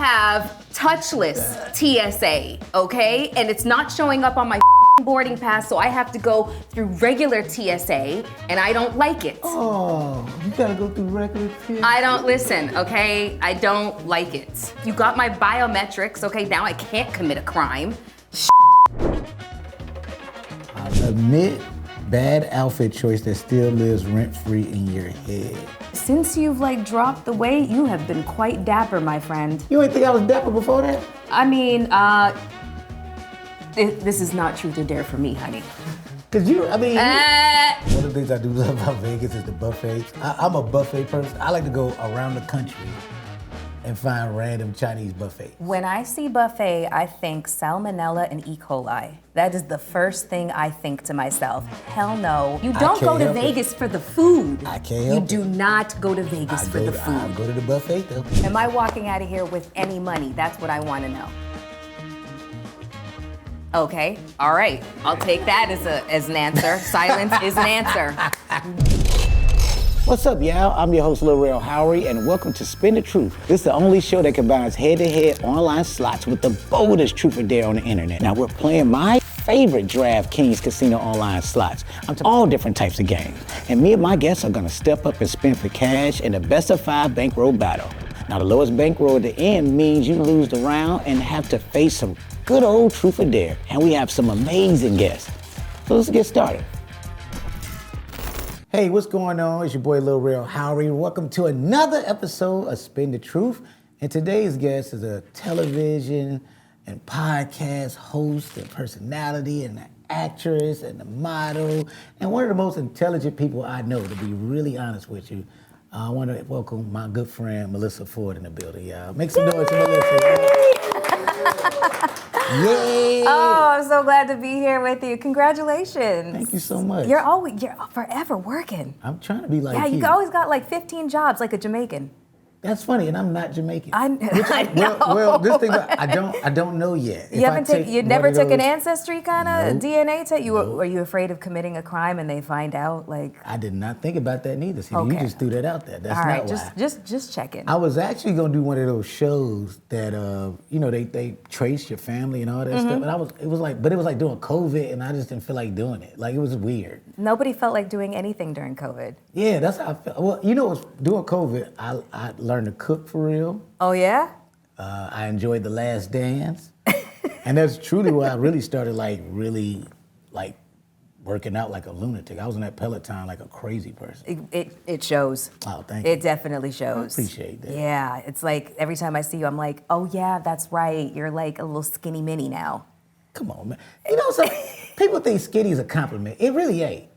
have touchless TSA, okay? And it's not showing up on my boarding pass, so I have to go through regular TSA, and I don't like it. Oh, you gotta go through regular TSA? I don't listen, okay? I don't like it. You got my biometrics, okay? Now I can't commit a crime. I admit, bad outfit choice that still lives rent-free in your head. Since you've dropped the weight, you have been quite dapper, my friend. You ain't think I was dapper before that? I mean, this is not truth or dare for me, honey. Cause one of the things I do love about Vegas is the buffets. I'm a buffet person. I like to go around the country and find random Chinese buffets. When I see buffet, I think salmonella and E. coli. That is the first thing I think to myself. Hell no. You don't go to Vegas for the food. I can't help You do not go to Vegas for the food. I go to the buffet though. Am I walking out of here with any money? That's what I want to know. Okay, all right. I'll take that as an answer. Silence is an answer. What's up, y'all? I'm your host, Lil Rel Howery, and welcome to Spin the Truth. This is the only show that combines head-to-head online slots with the boldest truth or dare on the internet. Now, we're playing my favorite DraftKings casino online slots. I'm talking all different types of games. And me and my guests are gonna step up and spin for cash in a best-of-5 bankroll battle. Now, the lowest bankroll at the end means you lose the round and have to face some good old truth or dare. And we have some amazing guests. So let's get started. Hey, what's going on? It's your boy Lil Rel Howery. Welcome to another episode of Spin the Truth. And today's guest is a television and podcast host and personality and an actress and a model and one of the most intelligent people I know, to be really honest with you. I want to welcome my good friend Melyssa Ford in the building, y'all. Make some noise for Melyssa. Yay! Oh, I'm so glad to be here with you. Congratulations. Thank you so much. You're forever working. I'm trying to be like you. Yeah, you always got 15 jobs like a Jamaican. That's funny, and I'm not Jamaican. I know. Well, this thing, I don't know yet. You never took an ancestry kind of DNA test? Nope. Were you afraid of committing a crime and they find out? I did not think about that neither. See, okay. You just threw that out there. That's all right, not why. just checking. I was actually gonna do one of those shows that they trace your family and all that stuff. And it was like doing COVID, and I just didn't feel like doing it. It was weird. Nobody felt like doing anything during COVID. Yeah, that's how I felt. Well, during COVID, I learned to cook for real. Oh yeah? I enjoyed The Last Dance. And that's truly where I really started really working out like a lunatic. I was in that Peloton like a crazy person. It shows. Oh, thank you. It definitely shows. I appreciate that. Yeah, it's like every time I see you, I'm like, oh yeah, that's right. You're like a little skinny mini now. Come on, man. People think skinny is a compliment. It really ain't.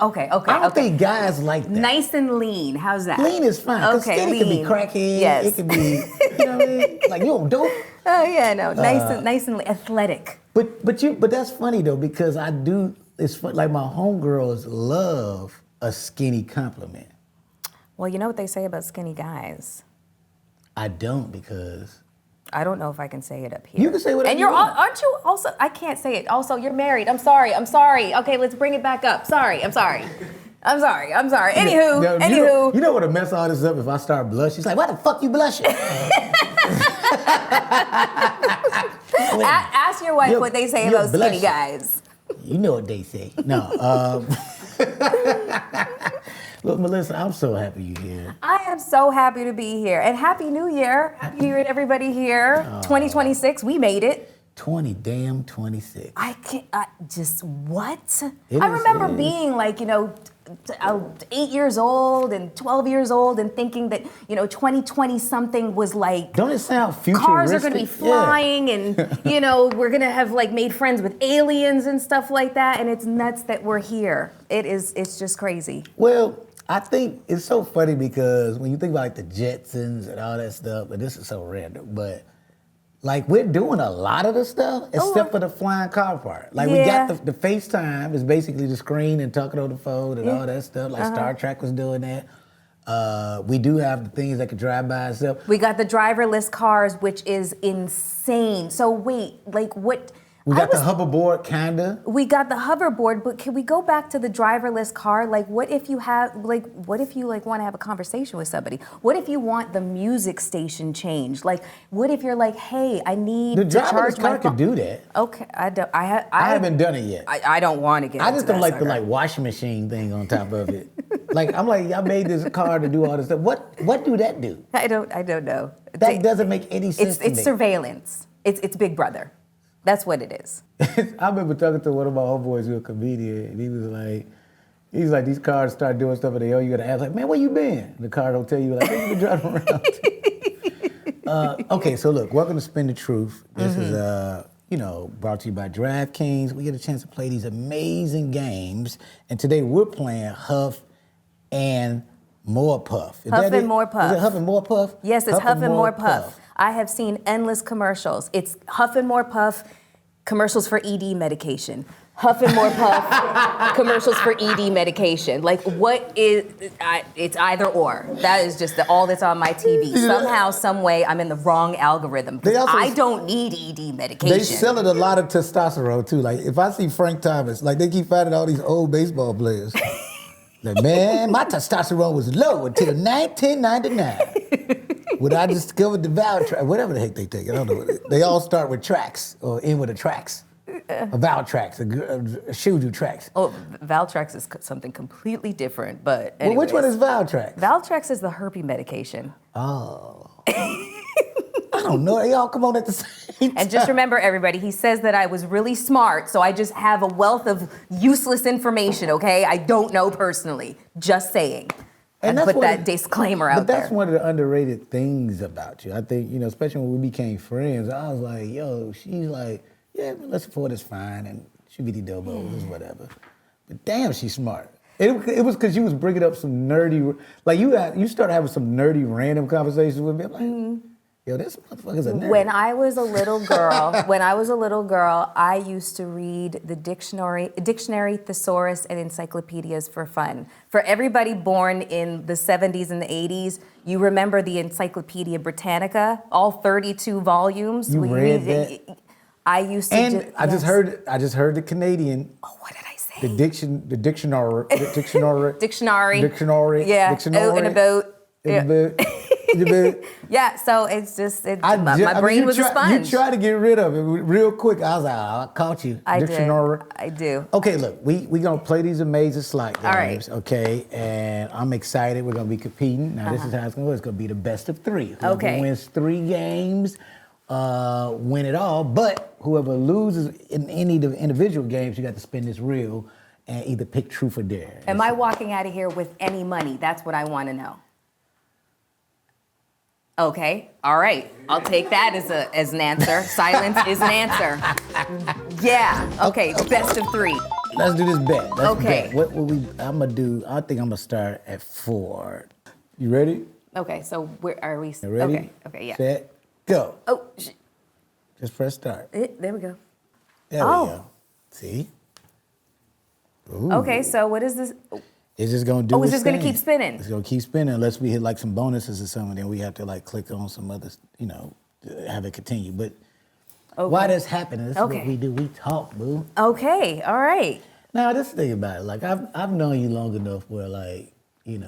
Okay. I don't think guys like that. Nice and lean. How's that? Lean is fine. Okay, skinny can be crackhead. Yes. It can be, you know what I mean? Like you don't dope. Oh yeah, no. Nice and athletic. But that's funny though, because I do. It's fun, like my homegirls love a skinny compliment. Well, you know what they say about skinny guys. I don't, because I don't know if I can say it up here. You can say whatever. And you want. aren't you also? I can't say it. Also, you're married. I'm sorry. Okay, let's bring it back up. I'm sorry. Anywho. You know what a mess all this up if I start blushing? She's like, why the fuck you blushing? Ask your wife what they say about skinny guys. You know what they say. No. Look, Melyssa, I'm so happy you're here. I am so happy to be here. And Happy New Year. Happy New Year to everybody here. 2026, we made it. 26. What? I remember being 8 years old and 12 years old and thinking that, 2020 something was like... Don't it sound futuristic? Cars are going to be flying and, we're going to have made friends with aliens and stuff like that. And it's nuts that we're here. It's just crazy. Well, I think it's so funny because when you think about the Jetsons and all that stuff, and this is so random, but we're doing a lot of the stuff except for the flying car part. We got the FaceTime is basically the screen and talking on the phone and all that stuff. Star Trek was doing that. We do have the things that can drive by itself. We got the driverless cars, which is insane. So wait, what? We got the hoverboard, kinda. We got the hoverboard, but can we go back to the driverless car? Like, what if you want to have a conversation with somebody? What if you want the music station changed? Like, what if you're like, hey, I need to charge my phone? The driverless car could do that. Okay, I haven't done it yet. I don't want to get. I just don't like the washing machine thing on top of it. I'm like, y'all made this car to do all this stuff. What do that do? I don't know. That doesn't make any sense to me. It's surveillance. It's Big Brother. That's what it is. I remember talking to one of my homeboys who's a comedian, and he's like, these cars start doing stuff, and they owe you gotta ask, like, man, where you been? The car don't tell you, like, where you been driving around? Okay, so look, welcome to Spin the Truth. This is brought to you by DraftKings. We get a chance to play these amazing games, and today we're playing Huff and More Puff. Huff and More Puff. Is it Huff and More Puff? Yes, it's Huff and More Puff. I have seen endless commercials. It's Huff and More Puff commercials for ED medication. Huff and More Puff commercials for ED medication. Like, what is, it's either or. That is just all that's on my TV. Somehow, some way, I'm in the wrong algorithm. I don't need ED medication. They sell it a lot of testosterone, too. Like, if I see Frank Thomas, like, they keep finding all these old baseball players. Like, man, my testosterone was low until 1999. When I discovered the Valtrax, whatever the heck they take, I don't know. They all start with tracks or end with a tracks. A Valtrax, a Shuju tracks. Oh, Valtrax is something completely different, but anyways. Well, which one is Valtrax? Valtrax is the herpes medication. Oh. I don't know. They all come on at the same time. And just remember, everybody, he says that I was really smart, so I just have a wealth of useless information, okay? I don't know personally. Just saying. And put that disclaimer out there. But that's one of the underrated things about you. I think, especially when we became friends, I was like, yo, she's like, yeah, Melyssa Ford is fine, and she be the Dobos is whatever. But damn, she's smart. It was because you was bringing up some nerdy, like you started having some nerdy random conversations with me. I'm like, yo, this motherfucker's a nerd. When I was a little girl, I used to read the dictionary, thesaurus, and encyclopedias for fun. For everybody born in the 70s and the 80s, you remember the Encyclopedia Britannica, all 32 volumes. You read that? I used to. And I just heard the Canadian. Oh, what did I say? The dictionary. Yeah. Dictionary. Out and about. Yeah. Yeah, so it's just, my brain was a sponge. You tried to get rid of it real quick. I was like, I caught you. I Dictionary. do. Okay, look, we going to play these amazing slot games, all right. Okay? And I'm excited. We're going to be competing. Now, this is how it's going to go. It's going to be the best of three. Whoever wins 3 games, win it all. But whoever loses in any of the individual games, you got to spin this reel and either pick truth or dare. Am I walking out of here with any money? That's what I want to know. Okay, all right. I'll take that as an answer. Silence is an answer. Yeah, okay, best of 3. Let's do this bet. Okay. What will I'm going to do, I think I'm going to start at 4. You ready? Okay, so where are we? Ready? Okay, yeah. Set, go. Oh, just press start. there we go. There we go. See? Ooh. Okay, so what is this? It's just gonna do. Oh, it's just gonna keep spinning. It's gonna keep spinning unless we hit like some bonuses or something. Then we have to like click on some others, have it continue. But why this happening? This is what we do. We talk, boo. Okay, all right. Now this thing about it, like I've known you long enough where like we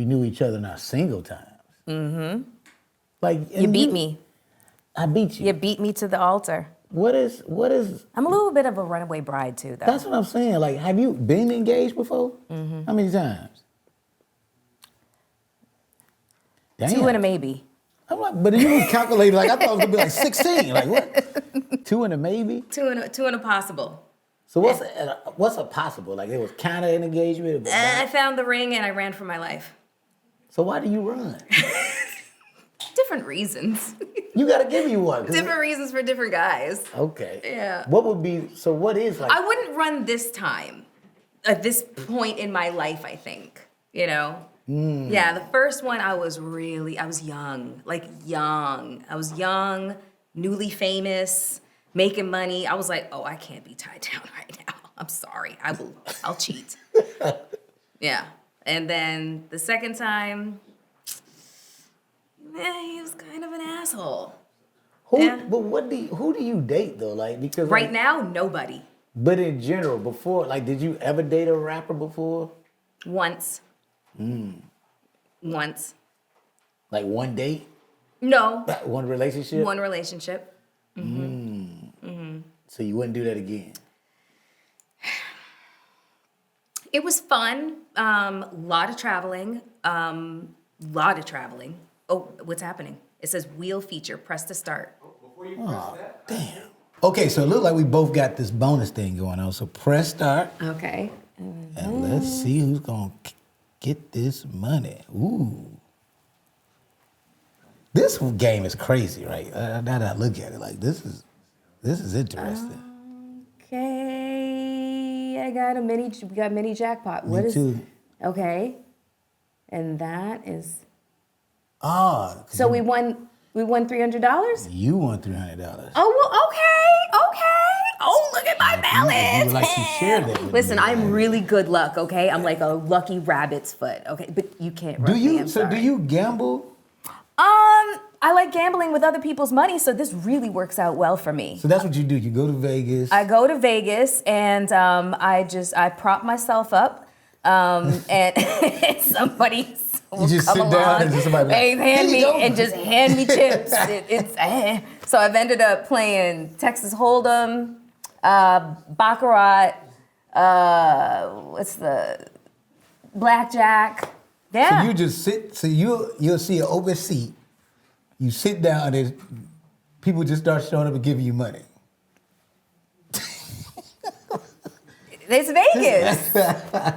knew each other in our single times. Mm-hmm. Like you beat me. I beat you. You beat me to the altar. What is? I'm a little bit of a runaway bride too, though. That's what I'm saying. Like, have you been engaged before? Mm-hmm. How many times? Damn. 2 and a maybe. I'm like, but you was calculating like I thought it was gonna be like 16. Like what? 2 and a maybe? 2 and a possible. So what's a possible? Like it was kind of an engagement. I found the ring and I ran for my life. So why do you run? Different reasons. You gotta give me one. Different reasons for different guys. Okay. Yeah. What is like? I wouldn't run this time, at this point in my life, I think, Yeah, the first one I was young. I was young, newly famous, making money. I was like, oh, I can't be tied down right now. I'm sorry. I'll cheat. Yeah. And then the second time, he was kind of an asshole. Who do you date though? Like because Right now, nobody. But in general, before, like, did you ever date a rapper before? Once. Once. Like one date? No. One relationship? One relationship. So you wouldn't do that again? It was fun. Lot of traveling. Lot of traveling. Oh, what's happening? It says wheel feature. Press to start. Before you press that, Damn. Okay, so it looks like we both got this bonus thing going on. So press start. Okay. And let's see who's going to get this money. Ooh. This game is crazy, right? Now that I look at it, like, this is interesting. Okay. We got mini jackpot. Me What is? too. Okay. And that is. Ah. So we won $300? You won $300. Oh, well, okay. Oh, look at my balance. You would like to share that with Listen, me. I'm really good luck, okay? I'm like a lucky rabbit's foot, okay? But you can't rub me, I'm Do sorry. you gamble? I like gambling with other people's money, so this really works out well for me. So that's what you do. You go to Vegas. I go to Vegas and I prop myself up, and somebody will You just come sit along, down and just somebody like, hand "Here me you go." and just hand me chips. So I've ended up playing Texas Hold'em, Baccarat, what's the blackjack? Yeah. So you just sit. So you'll see an open seat. You sit down and people just start showing up and giving you money. It's Vegas.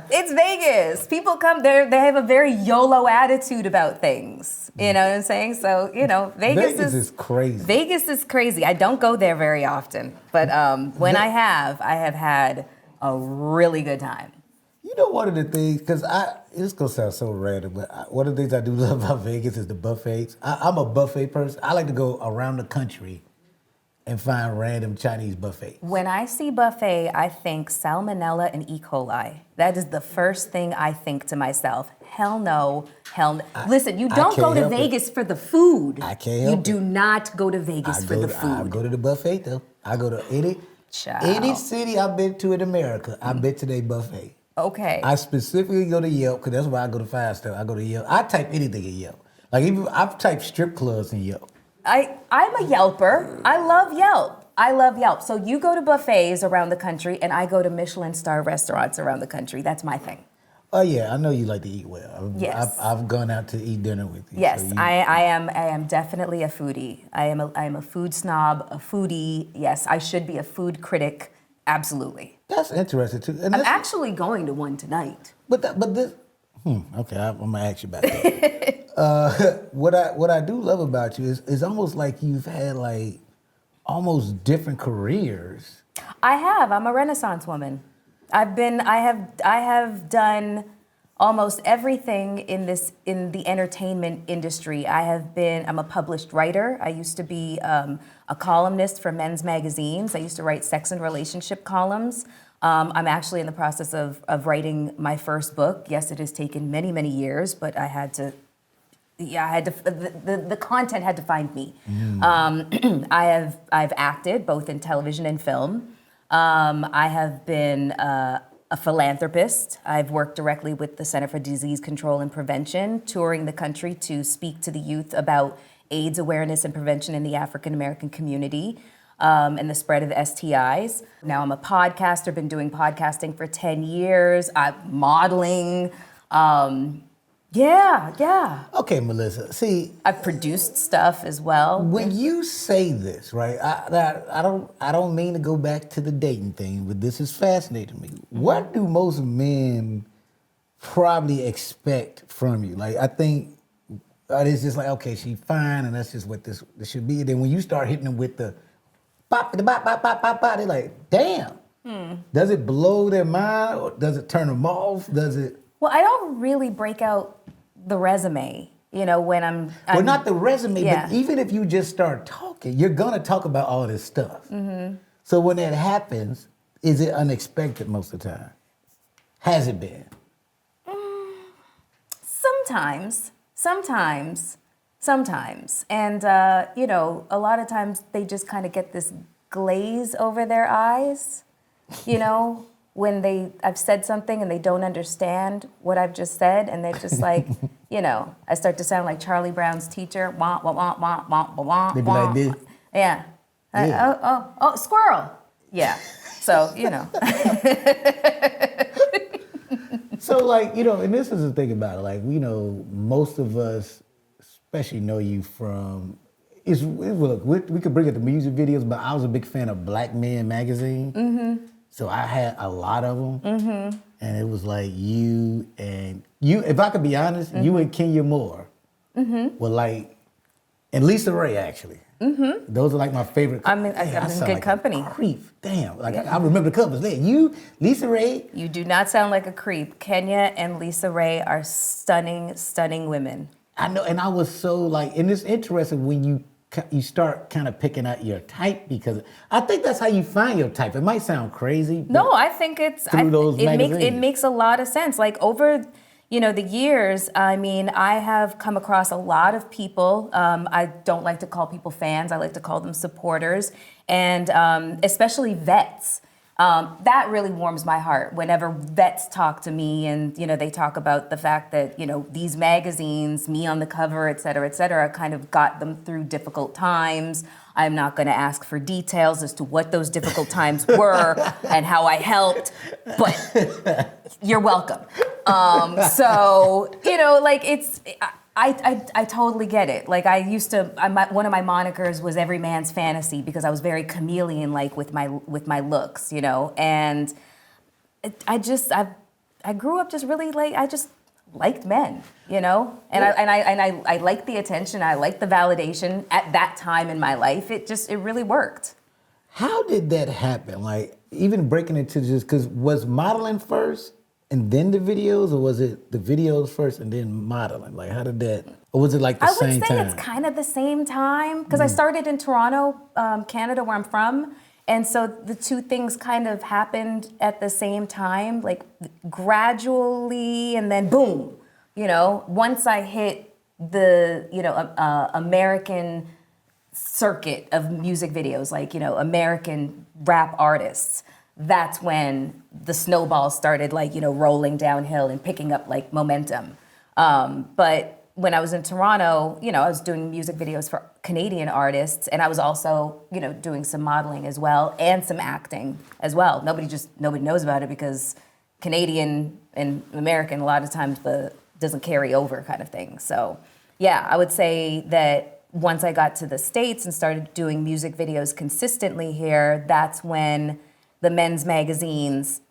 It's Vegas. People come there, they have a very YOLO attitude about things. You know what I'm saying? So, Vegas is crazy. Vegas is crazy. I don't go there very often, but when I have had a really good time. You know, one of the things, because it's going to sound so random, but one of the things I do love about Vegas is the buffets. I'm a buffet person. I like to go around the country and find random Chinese buffets. When I see buffet, I think salmonella and E. coli. That is the first thing I think to myself. Hell no. Listen, you don't go to Vegas for the food. I can't help it. You do not go to Vegas for the food. I go to the buffet, though. I go to Child. any city I've been to in America, I've been to their buffet. Okay. I specifically go to Yelp, because that's why I go to 5-star. I go to Yelp. I type anything in Yelp. Like, even I've typed strip clubs in Yelp. I'm a Yelper. I love Yelp. So you go to buffets around the country, and I go to Michelin star restaurants around the country. That's my thing. Oh yeah, I know you like to eat well. Yes. I've gone out to eat dinner with you. Yes, so I am definitely a foodie. I am a food snob, a foodie. Yes, I should be a food critic. Absolutely. That's interesting too. And I'm actually going to one tonight. But this. Okay, I'm gonna ask you about that. What I do love about you is almost like you've had like almost different careers. I have. I'm a Renaissance woman. I have done almost everything in the entertainment industry. I'm a published writer. I used to be a columnist for men's magazines. I used to write sex and relationship columns. I'm actually in the process of writing my first book. Yes, it has taken many, many years, but the content had to find me. I've acted both in television and film. I have been a philanthropist. I've worked directly with the Center for Disease Control and Prevention, touring the country to speak to the youth about AIDS awareness and prevention in the African American community. And the spread of STIs. Now I'm a podcaster, been doing podcasting for 10 years. I'm modeling. Yeah. Okay, Melyssa. See, I've produced stuff as well. when you say this, right? I don't mean to go back to the dating thing, but this is fascinating to me. What do most men probably expect from you? Like, I think it's just like, okay, she's fine, and that's just what this should be. And then when you start hitting them with the bop, they're like, damn. Does it blow their mind, or does it turn them off? Well, I don't really break out the resume, when I'm Well, not the resume, yeah. but even if you just start talking, you're gonna talk about all this stuff. So when that happens, is it unexpected most of the time? Has it been? Sometimes. Sometimes. And, you know, a lot of times they just kind of get this glaze over their eyes, you know, when I've said something and they don't understand what I've just said. And they're just like, you know, I start to sound like Charlie Brown's teacher. Wah, wah, wah, wah, wah, wah, wah. They be like this. Yeah. Yeah. Oh, squirrel. Yeah. So, you know. So, like, you know, and this is the thing about it. Like, you know, most of us, especially know you from, look, we could bring it to music videos, but I was a big fan of Black Men magazine. Mm-hmm. So I had a lot of them. Mm-hmm. And it was like you, if I could be honest, you and Kenya Moore were like, and Lisa Ray, actually. Mm-hmm. Those are like my favorite. I'm in good like company. A creep. Damn. Like I remember the covers there. You, Lisa Ray. You do not sound like a creep. Kenya and Lisa Ray are stunning, stunning women. I know, and I was so like, and it's interesting when you start kind of picking out your type, because I think that's how you find your type. It might sound crazy. No, I think it makes a lot of sense. Like over, you know, the years, I mean, I have come across a lot of people. I don't like to call people fans. I like to call them supporters, and especially vets. That really warms my heart whenever vets talk to me, and, you know, they talk about the fact that, you know, these magazines, me on the cover, et cetera, kind of got them through difficult times. I'm not going to ask for details as to what those difficult times were and how I helped, but you're welcome. So, you know, like I totally get it. Like one of my monikers was every man's fantasy, because I was very chameleon-like with my looks, you know. And I grew up just really like, I just liked men, you know. And I liked the attention. I liked the validation at that time in my life. It really worked. How did that happen? Like, even breaking into just, because was modeling first and then the videos, or was it the videos first and then modeling? Like, how did that, or was it like the same time? I would say it's kind of the same time, because I started in Toronto, Canada, where I'm from. And so the two things kind of happened at the same time, like gradually, and then boom, you know, once I hit the, you know, American circuit of music videos, like, you know, American rap artists, that's when the snowball started, like, you know, rolling downhill and picking up like momentum. But when I was in Toronto, you know, I was doing music videos for Canadian artists, and I was also, you know, doing some modeling as well, and some acting as well. Nobody knows about it, because Canadian and American, a lot of times doesn't carry over kind of thing. So yeah, I would say that once I got to the States and started doing music videos consistently here, that's when the men's magazines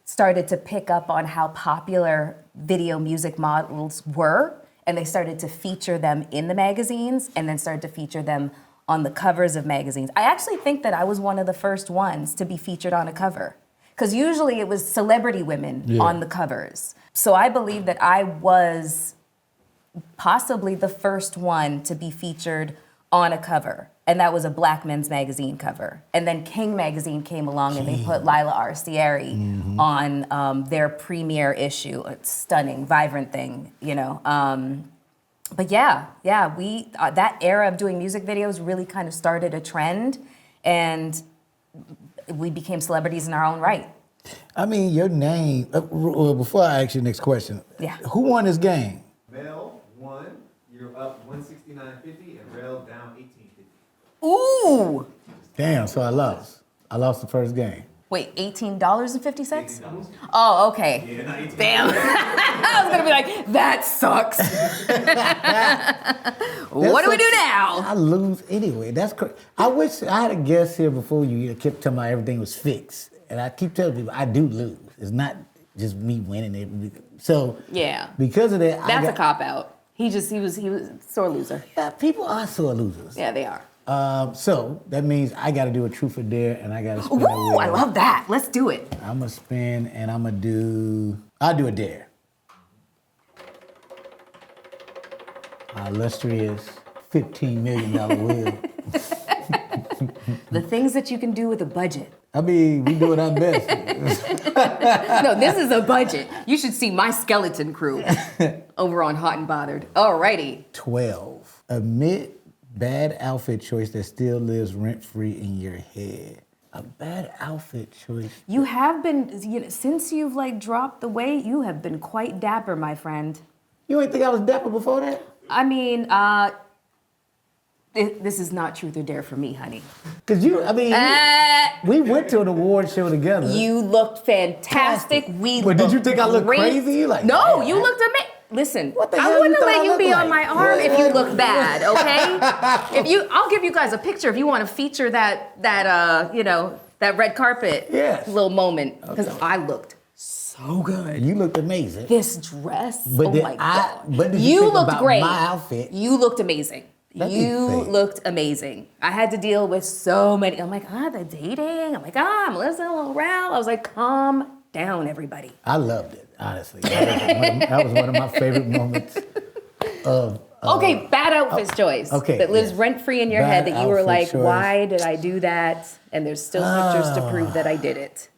started to pick up on how popular video music models were, and they started to feature them in the magazines, and then started to feature them on the covers of magazines. I actually think that I was one of the first ones to be featured on a cover, because usually it was celebrity women on the covers. So I believe that I was possibly the first one to be featured on a cover. And that was a Black men's magazine cover. And then King magazine came along, and they put Lila Arcieri on their premiere issue. A stunning, vibrant thing, you know. But yeah, we that era of doing music videos really kind of started a trend, and we became celebrities in our own right. I mean, your name, before I ask you the next question, who won this game? Mel won, you're up 169.50, and Rel down 18.50. Ooh! Damn, so I lost. I lost the first game. Wait, $18.50? $18. Oh, okay. Yeah, not 18. Damn. I was gonna be like, that sucks. What do we do now? I lose anyway. That's crazy. I wish I had a guest here before you kept telling me everything was fixed. And I keep telling people I do lose. It's not just me winning it. So yeah, because of that, that's a cop out. He was a sore loser. Yeah, people are sore losers. Yeah, they are. So that means I got to do a truth or dare, and I got to spin. Ooh, I love that. Let's do it. I'm gonna spin, and I'll do a dare. Illustrious $15 million wheel. The things that you can do with a budget. I mean, we doing our best. No, this is a budget. You should see my skeleton crew over on Hot and Bothered. Alrighty. 12. Admit bad outfit choice that still lives rent-free in your head. A bad outfit choice. You have been, since you've like dropped the weight, you have been quite dapper, my friend. You ain't think I was dapper before that? I mean, this is not truth or dare for me, honey. Cause we went to an award show together. You looked fantastic. But did you think I looked crazy? Like, no, man, you looked amazing. Listen, What the I hell wouldn't you let thought I you be looked on my like? arm if you look bad, okay? I'll give you guys a picture if you want to feature that red carpet little moment because I looked so good. You looked amazing. This dress, But my God. But did You think looked about great. my outfit? You looked amazing. You looked amazing. I had to deal with so many. I'm like, the dating. I'm like, Melyssa, little Ralph. I was like, calm down, everybody. I loved it, honestly. That was one of my favorite moments of. Okay, bad outfit choice. Okay, that lives yes. rent-free in your Bad head that you were outfit like, choice. why did I do that? And there's still pictures to prove that I did it.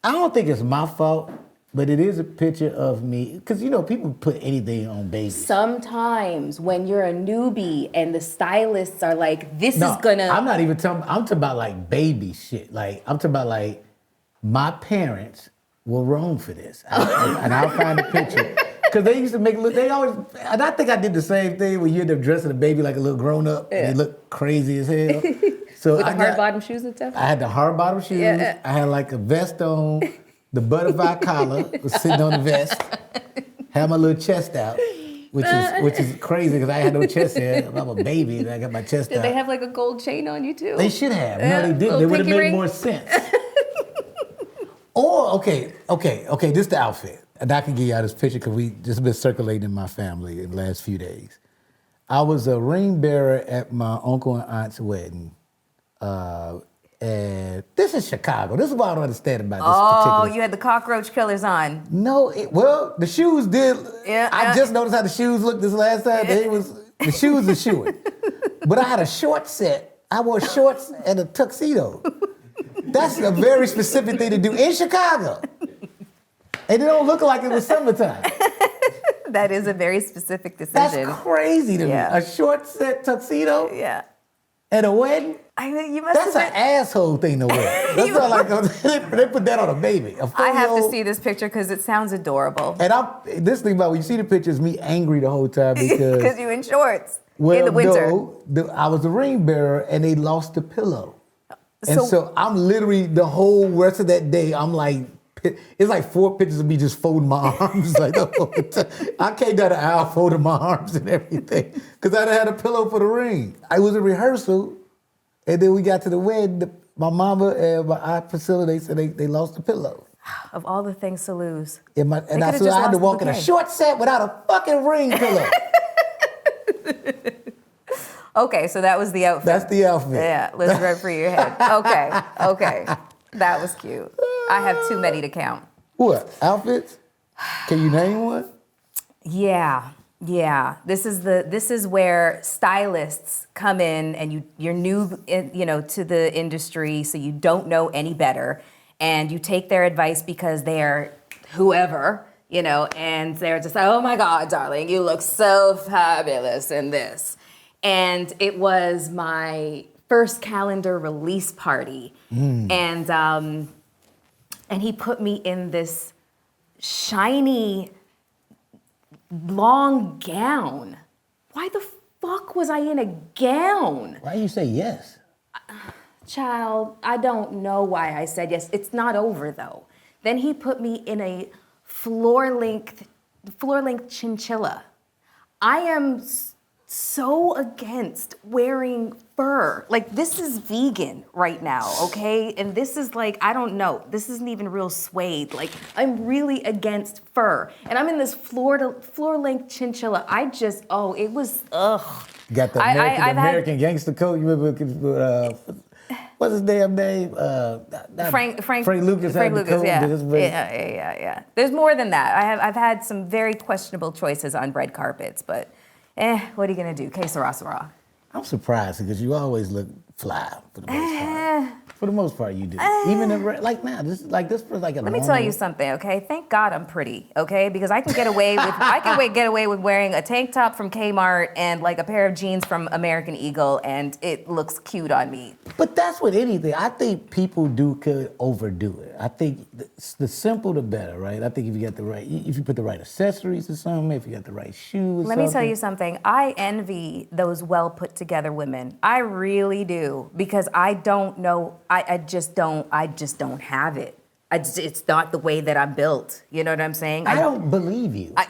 I don't think it's my fault, but it is a picture of me. Because, people put anything on babies. Sometimes when you're a newbie and the stylists are like, this is gonna... I'm not even talking, I'm talking about like baby shit. Like, I'm talking about like, my parents were wrong for this. And I'll find a picture. Because they used to make it look, they always, and I think I did the same thing when you end up dressing a baby like a little grown up and they look crazy as hell. So With the hard bottom shoes and stuff? I had the hard bottom shoes. Yeah. I had like a vest on. The butterfly collar was sitting on the vest. Had my little chest out, which is crazy because I had no chest hair. I'm a baby and I got my chest out. Did they have like a gold chain on you too? They should have. No, they didn't. It would have made more sense. Or, okay, this is the outfit. And I can give y'all this picture because we just been circulating in my family in the last few days. I was a ring bearer at my uncle and aunt's wedding. And this is Chicago. This is what I don't understand about this particular. You had the cockroach killers on. No, the shoes did. I just noticed how the shoes looked this last time. The shoes are shoeing. But I had a short set. I wore shorts and a tuxedo. That's a very specific thing to do in Chicago. And it don't look like it was summertime. That is a very specific decision. That's crazy to me. A short set tuxedo? Yeah. At a wedding? You must That's have an asshole thing to wear. That's not like they put that on a baby. I have to see this picture because it sounds adorable. And this thing about when you see the picture is me angry the whole time because you in shorts in the winter. No, I was a ring bearer and they lost the pillow. And so I'm literally the whole rest of that day, I'm like, it's like 4 pictures of me just folding my arms. Like the whole time. I came down the aisle folding my arms and everything because I had a pillow for the ring. I was a rehearsal, and then we got to the wedding. My mama and my aunt Priscilla, they said they lost the pillow. Of all the things to lose. And I had to walk in a short set without a fucking ring pillow. Okay, so that was the outfit. That's the outfit. Yeah, let's run for your head. Okay. That was cute. I have too many to count. What, outfits? Can you name one? Yeah. This is where stylists come in and you're new, to the industry, so you don't know any better, and you take their advice because they're whoever, and they're just like, oh my God, darling, you look so fabulous in this. And it was my first calendar release party, and he put me in this shiny long gown. Why the fuck was I in a gown? Why you say yes? Child, I don't know why I said yes. It's not over though. Then he put me in a floor-length chinchilla. I am so against wearing fur. Like, this is vegan right now, okay? And this is like, I don't know, this isn't even real suede. Like, I'm really against fur. And I'm in this floor-length chinchilla. It was, ugh. Got the American gangster coat. You remember, what's his damn name? Frank Lucas. Frank Lucas, yeah. There's more than that. I've had some very questionable choices on red carpets, but what are you gonna do? Que sera, sera. I'm surprised because you always look fly for the most part. For the most part, you do. Even in, like now, this was like a. Let me tell you something, okay? Thank God I'm pretty, okay? Because I can get away with get away with wearing a tank top from Kmart and like a pair of jeans from American Eagle, and it looks cute on me. But that's with anything. I think people could overdo it. I think the simple the better, right? I think if you put the right accessories or something, if you got the right shoes. Let me tell you something. I envy those well put together women. I really do, because I don't know. I just don't have it. It's not the way that I'm built. You know what I'm saying? I don't believe you. I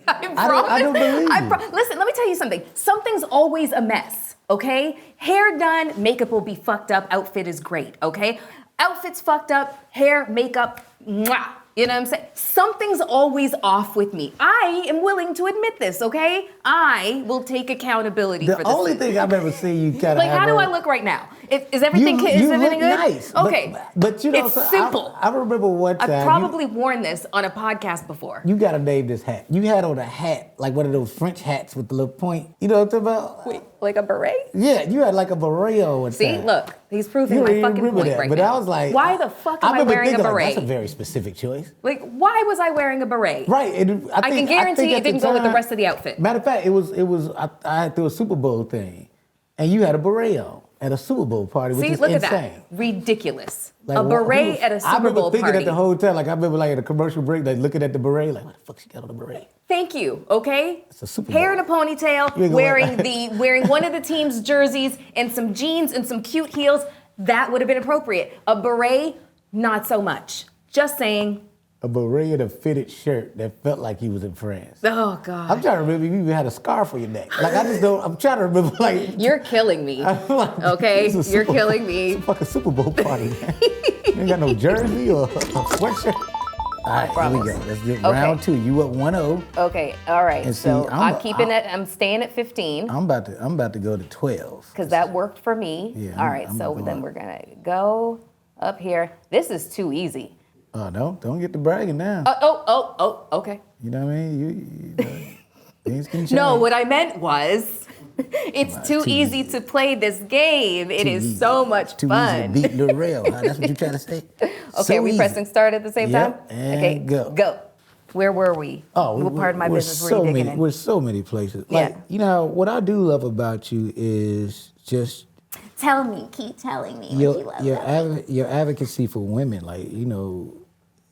don't believe you. Listen, let me tell you something. Something's always a mess, okay? Hair done, makeup will be fucked up, outfit is great, okay? Outfit's fucked up, hair, makeup, mwah. You know what I'm saying? Something's always off with me. I am willing to admit this, okay? I will take accountability for this. The only thing I've ever seen you kind of how do I look right now? Is everything good? You look nice. Okay. But you know, it's simple. I remember one time. I've probably worn this on a podcast before. You gotta name this hat. You had on a hat, like one of those French hats with the little point. You know what I'm talking about? Wait, like a beret? Yeah, you had like a beret on one See, time. look, he's proving my fucking point that, right but now. I was like, why the fuck am I wearing a beret? Like, that's a very specific choice. Like, why was I wearing a beret? Right. I can guarantee it didn't go with the rest of the outfit. Matter of fact, it was. I had to do a Super Bowl thing, and you had a beret on at a Super Bowl party, which is look insane. at that. Ridiculous. Like, a beret at a Super Bowl party. I remember thinking at the whole time, like I remember like at a commercial break, like looking at the beret, like what the fuck she got on the beret? Thank you, okay? It's a Super Bowl. Hair in a ponytail, wearing one of the team's jerseys and some jeans and some cute heels, that would have been appropriate. A beret, not so much. Just saying. A beret and a fitted shirt that felt like he was in France. Oh, God. I'm trying to remember if you even had a scarf on your neck. Like, I just don't, I'm trying to remember, like. You're killing me, like, okay? You're killing me. It's a fucking Super Bowl party, man. You ain't got no jersey or a sweatshirt. All right, here we go. Let's do round two. You up 1-0. Okay, all right. And so see, I'm staying at 15. I'm about to go to 12. Because that worked for me. Yeah, all right, so then we're going to go up here. This is too easy. Oh, don't get to bragging now. Okay. You know what I mean? Things can change. No, what I meant was, it's too easy to play this game. It is so much fun. Too easy to beat the rail. Huh? That's what you're trying to say? Okay, we pressing start at the same time? And okay, go. Where were we? Oh, what part of my business were you digging in? We're so many places. Like, you know, what I do love about you is just... Tell me, keep telling me what you love. Your advocacy for women, like, you know,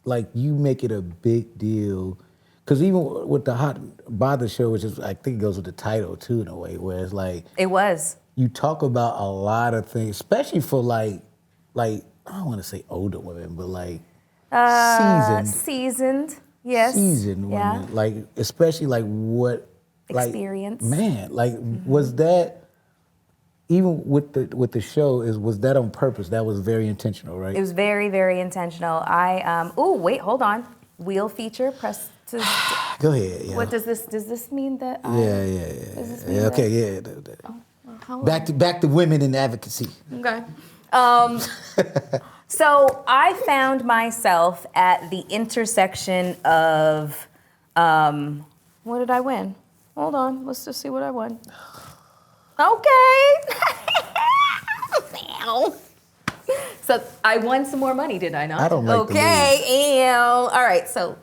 like you make it a big deal. Because even with the Hot Bother show, which is, I think it goes with the title too in a way, where it's like... It was. You talk about a lot of things, especially for like I don't want to say older women, but like seasoned, yes. Seasoned women, like especially like what... Experience. Like, man, like was that... Even with the show, was that on purpose? That was very intentional, right? It was very, very intentional. Wait, hold on. Wheel feature, press to... Go ahead, yeah. What does this mean that Yeah, okay, yeah. Back to women in advocacy. Okay. So I found myself at the intersection of, what did I win? Hold on, let's just see what I won. Okay. So I won some more money, did I not? I don't like Okay, all right, so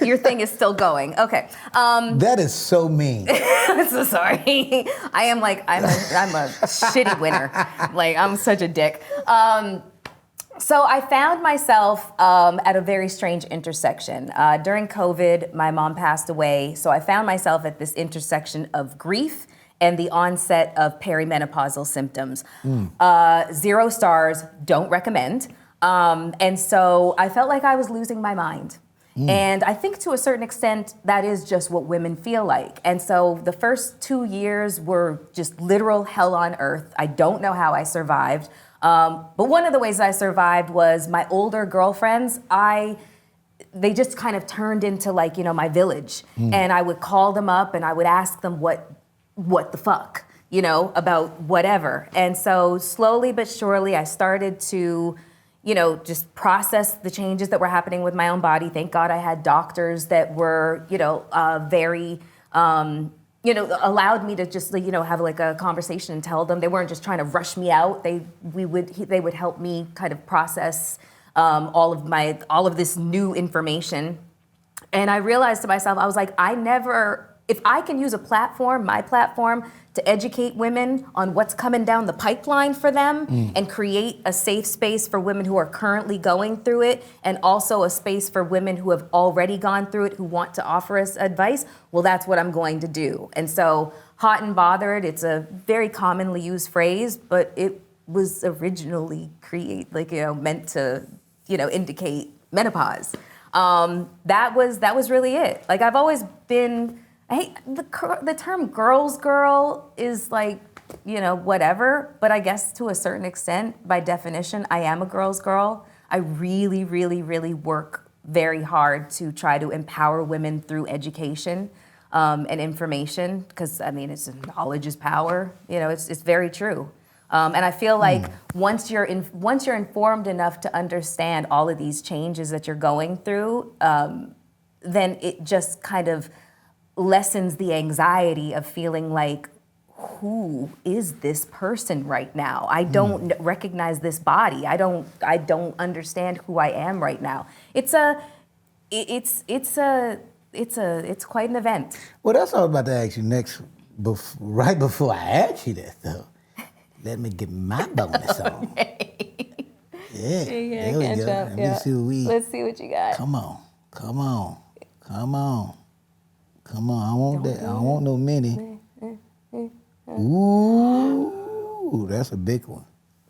your thing is still going. Okay. That is so mean. I'm so sorry. I'm a shitty winner. Like, I'm such a dick. So I found myself at a very strange intersection. During COVID, my mom passed away, so I found myself at this intersection of grief and the onset of perimenopausal symptoms. 0 stars, don't recommend. And so I felt like I was losing my mind. And I think to a certain extent, that is just what women feel like. And so the first 2 years were just literal hell on earth. I don't know how I survived. But one of the ways I survived was my older girlfriends, they just kind of turned into like, my village. And I would call them up and I would ask them what the fuck, about whatever. And so slowly but surely, I started to, just process the changes that were happening with my own body. Thank God I had doctors that were, very, allowed me to just have like a conversation and tell them. They weren't just trying to rush me out. They would help me kind of process all of this new information. And I realized to myself, I was like, if I can use my platform, to educate women on what's coming down the pipeline for them and create a safe space for women who are currently going through it, and also a space for women who have already gone through it who want to offer us advice, well, that's what I'm going to do. And so hot and bothered, it's a very commonly used phrase, but it was originally meant to, indicate menopause. That was really it. Like, I've always been, the term girl's girl is like, whatever, but I guess to a certain extent, by definition, I am a girl's girl. I really, really, really work very hard to try to empower women through education and information, because it's knowledge is power. It's very true. And I feel like once you're informed enough to understand all of these changes that you're going through, then it just kind of lessens the anxiety of feeling like, who is this person right now? I don't recognize this body. I don't understand who I am right now. It's quite an event. Well, that's what I was about to ask you next, right before I ask you that, though. Let me get my bonus on. Yeah, there we go. Let me see what Let's see what you got. Come on. I want that. I don't want no mini. Ooh, that's a big one.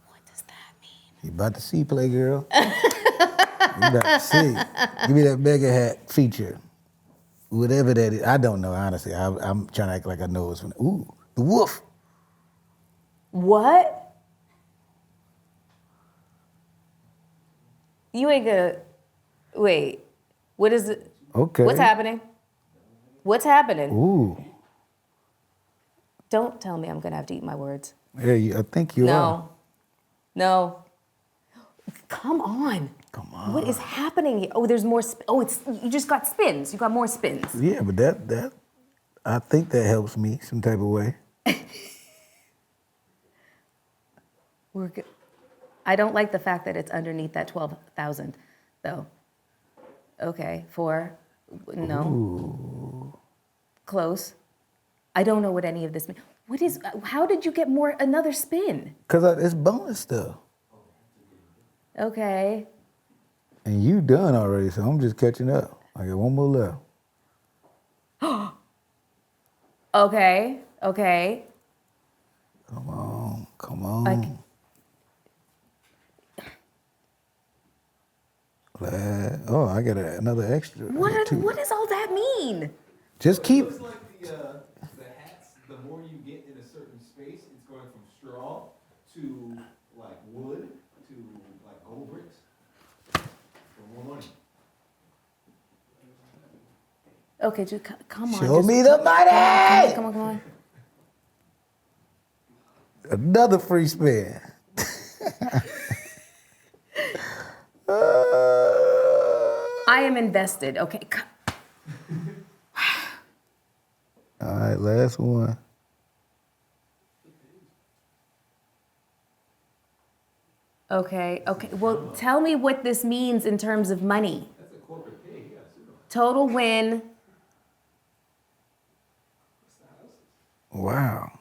What does that mean? You about to see, Playgirl. You about to see. Give me that mega hat feature. Whatever that is. I don't know, honestly. I'm trying to act like I know it's from. Ooh, the wolf. What? You ain't gonna... Wait. What is it? Okay. What's happening? Ooh. Don't tell me I'm gonna have to eat my words. Yeah, I think you are. No. Come on. What is happening here? Oh, there's more. You just got spins. You got more spins. Yeah, but that I think that helps me some type of way. We're good. I don't like the fact that it's underneath that 12,000, though. Okay, 4. No. Ooh. Close. I don't know what any of this means. How did you get another spin? Because it's bonus stuff. Okay. And you done already, so I'm just catching up. I got one more left. Okay. Come on. I got another extra. What does all that mean? Just keep. It's like the hats. The more you get in a certain space, it's going from straw to like wood to like gold bricks. For more money. Okay, just come on. Show me the money. Come on. Another free spin. I am invested. Okay. All right, last one. Okay. Well, tell me what this means in terms of money. That's a corporate pay. Yeah, Total win. Wow.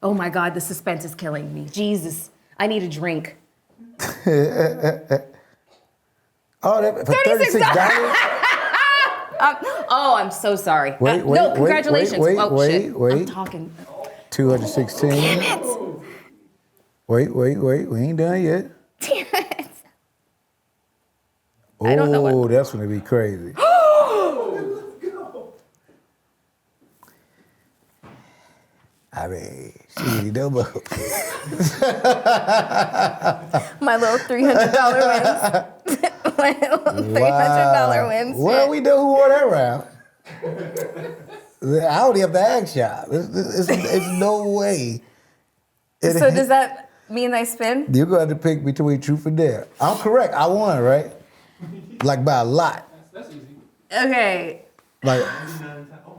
Oh my God, the suspense is killing me. Jesus, I need a drink. Oh, that for $36? I'm so sorry. No, congratulations. Shit. I'm talking. 216. Damn it. Wait. We ain't done yet. Damn it. Oh, I don't know what. That's gonna be crazy. I mean, she double. My little $300 wins. My little $300 wins. Well, we know who won that round. I don't even have to ask y'all. It's no way. So does that mean I spin? You're going to have to pick between truth or dare. I'm correct. I won, right? Like by a lot. That's easy. Okay. Like, 99 times. Oh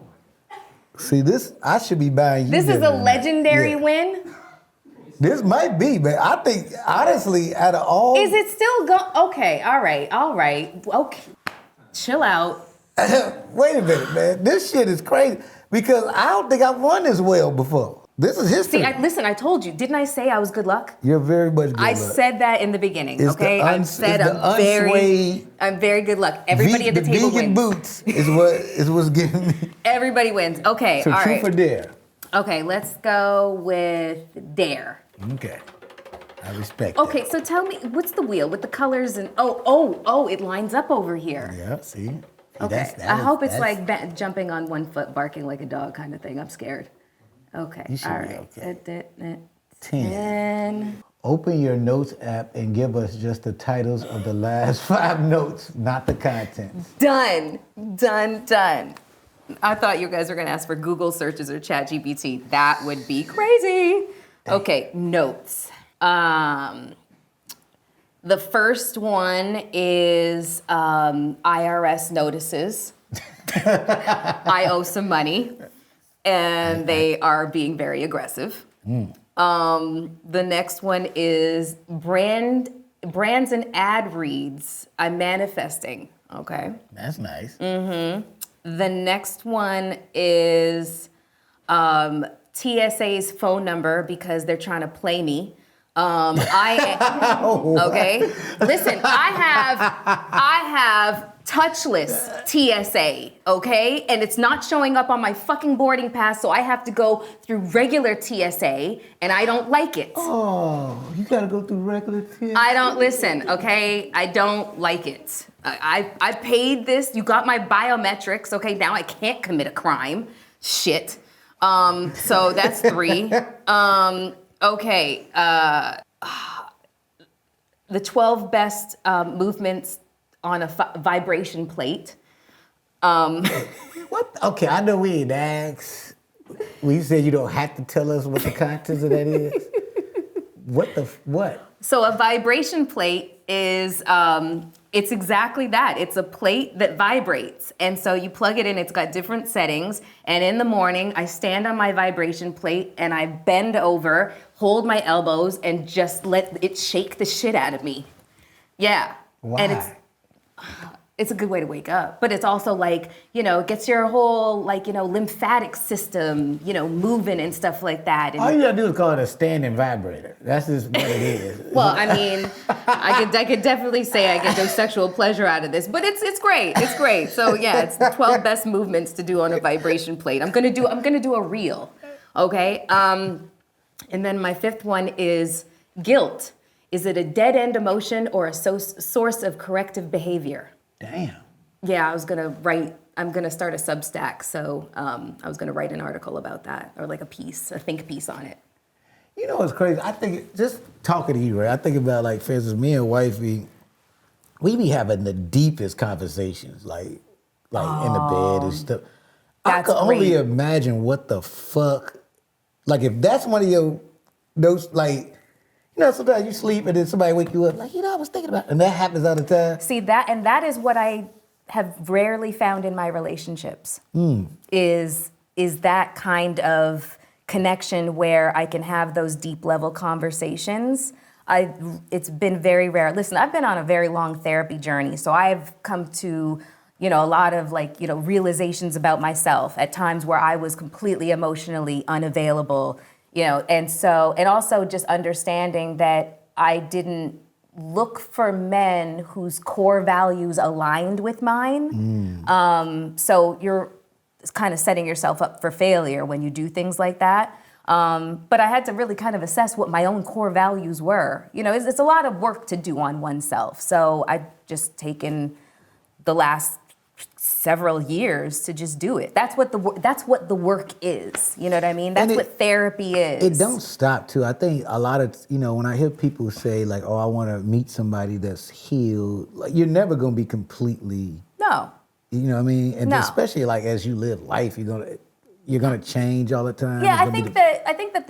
my God. see this, I should be buying you. This is better a than that. legendary Yeah. win. This might be, but I think honestly, out of all, Is it still okay, all right. Okay. Chill out. wait a minute, man. This shit is crazy because I don't think I've won this well before. This is history. See, listen, I told you. Didn't I say I was good luck? You're very much good I luck. said that in the beginning, It's okay? the I said it's the I'm very good luck. Everybody at the table vegan wins. boots is what's getting me. Everybody wins. Okay, So all truth right. or dare? Okay, let's go with dare. Okay, I respect. Okay, so tell me, what's the wheel with the colors and it lines up over here. That. Yeah. See. Okay, I hope it's like jumping on one foot, barking like a dog kind of thing. I'm scared. Okay, You should all be right. okay. 10. 10. Open your notes app and give us just the titles of the last 5 notes, not the contents. Done. I thought you guys were gonna ask for Google searches or ChatGPT. That would be crazy. Okay, notes. The first one is IRS notices. I owe some money, and they are being very aggressive. The next one is brands and ad reads. I'm manifesting. Okay. That's nice. The next one is TSA's phone number because they're trying to play me. Okay. Listen, I have touchless TSA, okay? And it's not showing up on my fucking boarding pass, so I have to go through regular TSA, and I don't like it. Oh, you gotta go through regular TSA. I don't listen, okay? I don't like it. I paid this. You got my biometrics, okay? Now I can't commit a crime. Shit. So that's 3. Okay. The 12 best movements on a vibration plate. What? Okay, I know we ain't asked. Well, you said you don't have to tell us what the contents of that is. What? So a vibration plate is, it's exactly that. It's a plate that vibrates. And so you plug it in, it's got different settings. And in the morning, I stand on my vibration plate and I bend over, hold my elbows, and just let it shake the shit out of me. Yeah. Why? And it's a good way to wake up. But it's also like, it gets your whole, lymphatic system, moving and stuff like that. And All you gotta do is call it a standing vibrator. That's just what it is. well, I mean, I could definitely say I get no sexual pleasure out of this, but it's great. It's great. So yeah, it's the 12 best movements to do on a vibration plate. I'm gonna do a reel, okay? And then my 5th one is guilt. Is it a dead end emotion or a source of corrective behavior? Damn. Yeah, I'm gonna start a Substack, so I was gonna write an article about that, or like a think piece on it. You know what's crazy? I think, just talking to you, right? I think about, like, for instance, me and wifey, we be having the deepest conversations, like in the bed and stuff. I That's could only great. imagine what the fuck, like, if that's one of those, like, sometimes you sleep and then somebody wake you up, like, I was thinking about, and that happens all the time. See that is what I have rarely found in my relationships. Is that kind of connection where I can have those deep level conversations. It's been very rare. Listen, I've been on a very long therapy journey, so I've come to, a lot of realizations about myself at times where I was completely emotionally unavailable, and also just understanding that I didn't look for men whose core values aligned with mine. So you're kind of setting yourself up for failure when you do things like that. But I had to really kind of assess what my own core values were. It's a lot of work to do on oneself. So I've just taken the last several years to just do it. That's what the work is. You know what I mean? That's what therapy is. It don't stop too. I think a lot of, when I hear people say like, oh, I want to meet somebody that's healed, like, you're never going to be completely, No. you know what I mean? And No. especially like as you live life, you're gonna change all the time. Yeah, It's I gonna be think that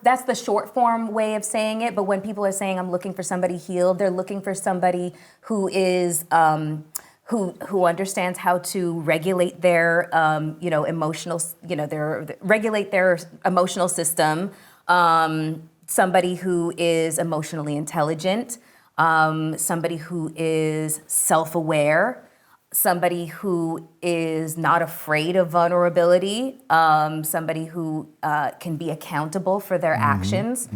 that's the short form way of saying it. But when people are saying I'm looking for somebody healed, they're looking for somebody who is who understands how to regulate their emotional, regulate their emotional system. Somebody who is emotionally intelligent. Somebody who is self-aware. Somebody who is not afraid of vulnerability, somebody who can be accountable for their actions,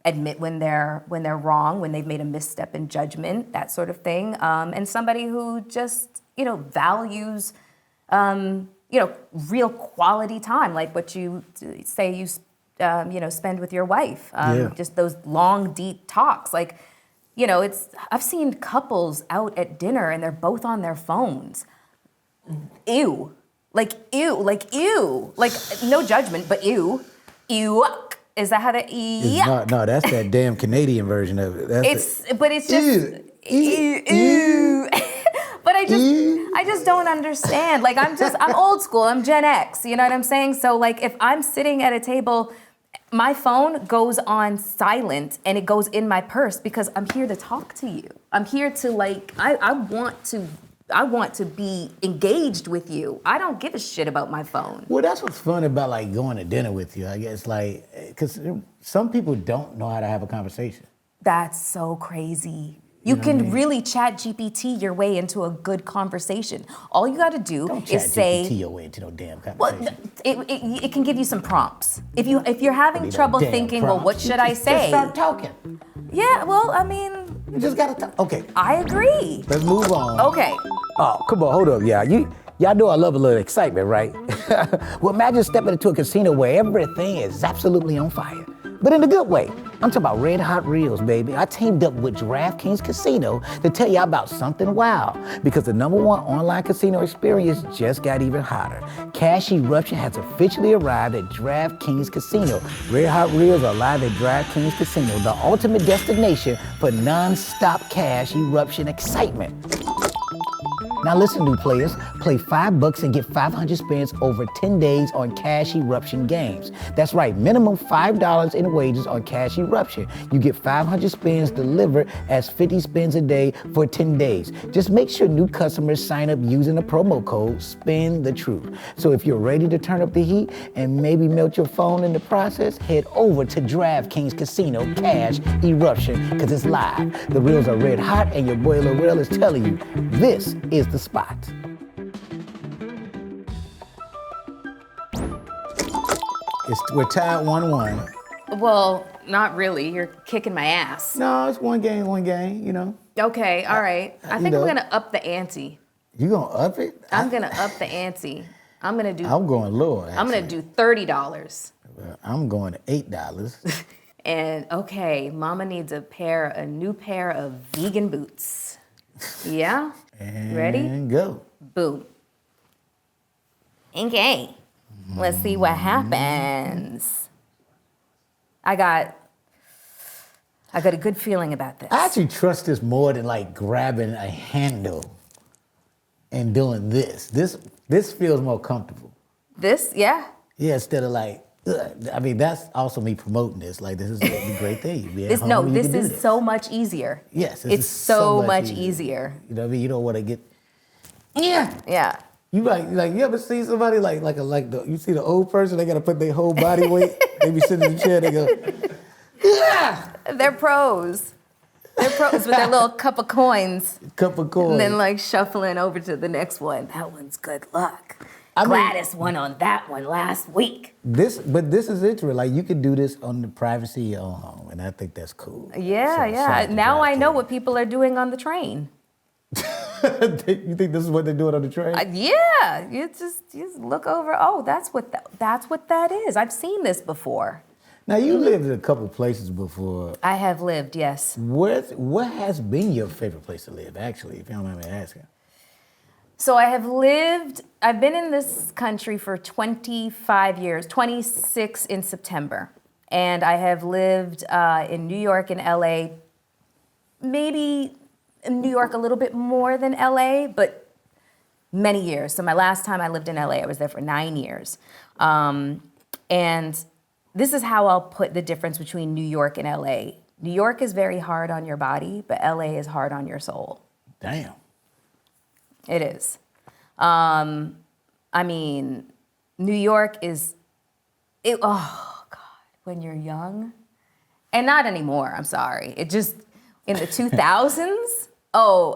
admit when they're wrong, when they've made a misstep in judgment, that sort of thing, and somebody who just values real quality time, like what you say you spend with your wife, just those long, deep talks, like. I've seen couples out at dinner and they're both on their phones. Ew. Like, no judgment, but ew. Ew. Is that how that, No, that's that damn Canadian version of it. But it's just, ew. But I just don't understand. Like, I'm old school, I'm Gen X, you know what I'm saying? So like, if I'm sitting at a table, my phone goes on silent and it goes in my purse because I'm here to talk to you. I'm here to I want to be engaged with you. I don't give a shit about my phone. Well, that's what's fun about like going to dinner with you, I guess, because some people don't know how to have a conversation. That's so crazy. You can really chat GPT your way into a good conversation. All you got to do is say. Don't chat GPT your way into no damn conversation. Well, it can give you some prompts. If you're having trouble thinking, well, what should I say? Just start talking. Yeah, well, I mean. You just gotta talk. Okay. I agree. Let's move on. Okay. Oh, come on, hold up, y'all. Y'all know I love a little excitement, right? Well, imagine stepping into a casino where everything is absolutely on fire. But in a good way. I'm talking about red hot reels, baby. I teamed up with DraftKings Casino to tell you about something wild. Because the #1 online casino experience just got even hotter. Cash Eruption has officially arrived at DraftKings Casino. Red hot reels are live at DraftKings Casino, the ultimate destination for non-stop cash eruption excitement. Now listen, new players, play $5 and get 500 spins over 10 days on Cash Eruption games. That's right, minimum $5 in wages on Cash Eruption. You get 500 spins delivered as 50 spins a day for 10 days. Just make sure new customers sign up using the promo code SPIN-THE-TRUTH. So if you're ready to turn up the heat and maybe melt your phone in the process, head over to DraftKings Casino Cash Eruption, because it's live. The reels are red hot and your boy Lorel is telling you, this is the spot. We're tied 1-1. Well, not really. You're kicking my ass. No, it's one game, you know. Okay, all right. I think I'm gonna up the ante. You gonna up it? I'm gonna up the ante. I'm going lower. Actually. I'm gonna do $30. I'm going to $8. And okay, Mama needs a new pair of vegan boots. Yeah? And ready? Go. Boom. Okay. Let's see what happens. I got a good feeling about this. I actually trust this more than like grabbing a handle and doing this. This feels more comfortable. This, yeah? Yeah, instead of like, ugh. I mean, that's also me promoting this. Like, this is a great thing. This is so much easier. Yes, it's so much easier. You know what I mean? You don't want to get. Yeah. You you ever see somebody you see the old person, they gotta put their whole body weight, they be sitting in the chair, they go, yeah! They're pros. They're pros with their little cup of coins. And then like shuffling over to the next one. That one's good luck. Gladys won on that one last week. This is interesting. Like you could do this on the privacy of your own home, and I think that's cool. Yeah. Now I know what people are doing on the train. You think this is what they're doing on the train? Yeah, you just look over. Oh, that's what that is. I've seen this before. Now you lived in a couple places before. I have lived, yes. What has been your favorite place to live? Actually, if you don't mind me asking. So I've been in this country for 25 years, 26 in September, and I have lived in New York and LA. Maybe in New York a little bit more than LA, but many years. So my last time I lived in LA, I was there for 9 years. And this is how I'll put the difference between New York and LA. New York is very hard on your body, but LA is hard on your soul. Damn. It is. I mean, New York is, oh God, when you're young, and not anymore, I'm sorry. It just, in the 2000s,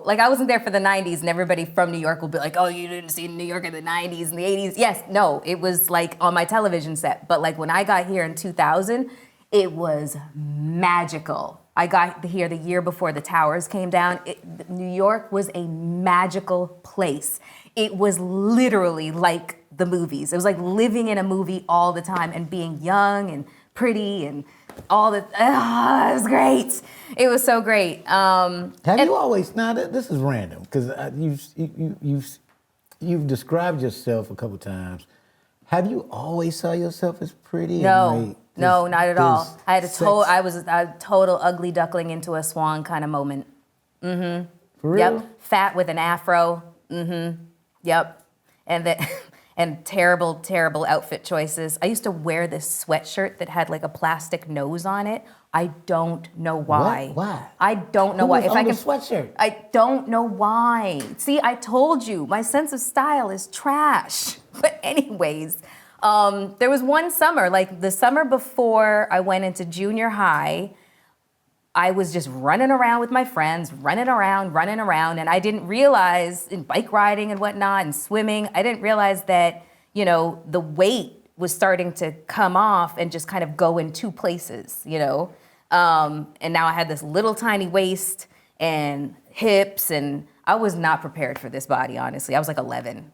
like I wasn't there for the 90s and everybody from New York will be like, oh, you didn't see New York in the 90s and the 80s. Yes, no, it was like on my television set. But like when I got here in 2000, it was magical. I got here the year before the towers came down. New York was a magical place. It was literally like the movies. It was like living in a movie all the time and being young and pretty and all the, it was great. It was so great. Have you always, now this is random, because you've described yourself a couple times. Have you always saw yourself as pretty? No, no, not at all. I was a total ugly duckling into a swan kind of moment. Mm-hmm. For real? Yep. Fat with an afro. Mm-hmm. Yep. And that and terrible, terrible outfit choices. I used to wear this sweatshirt that had like a plastic nose on it. I don't know why. What? Why? I don't know Who why. was on the sweatshirt? I don't know why. See, I told you, my sense of style is trash. But anyways, there was one summer, like the summer before I went into junior high, I was just running around with my friends, running around, and I didn't realize, in bike riding and whatnot and swimming, I didn't realize that, you know, the weight was starting to come off and just kind of go in two places, you know? And now I had this little tiny waist and hips, and I was not prepared for this body, honestly. I was like 11,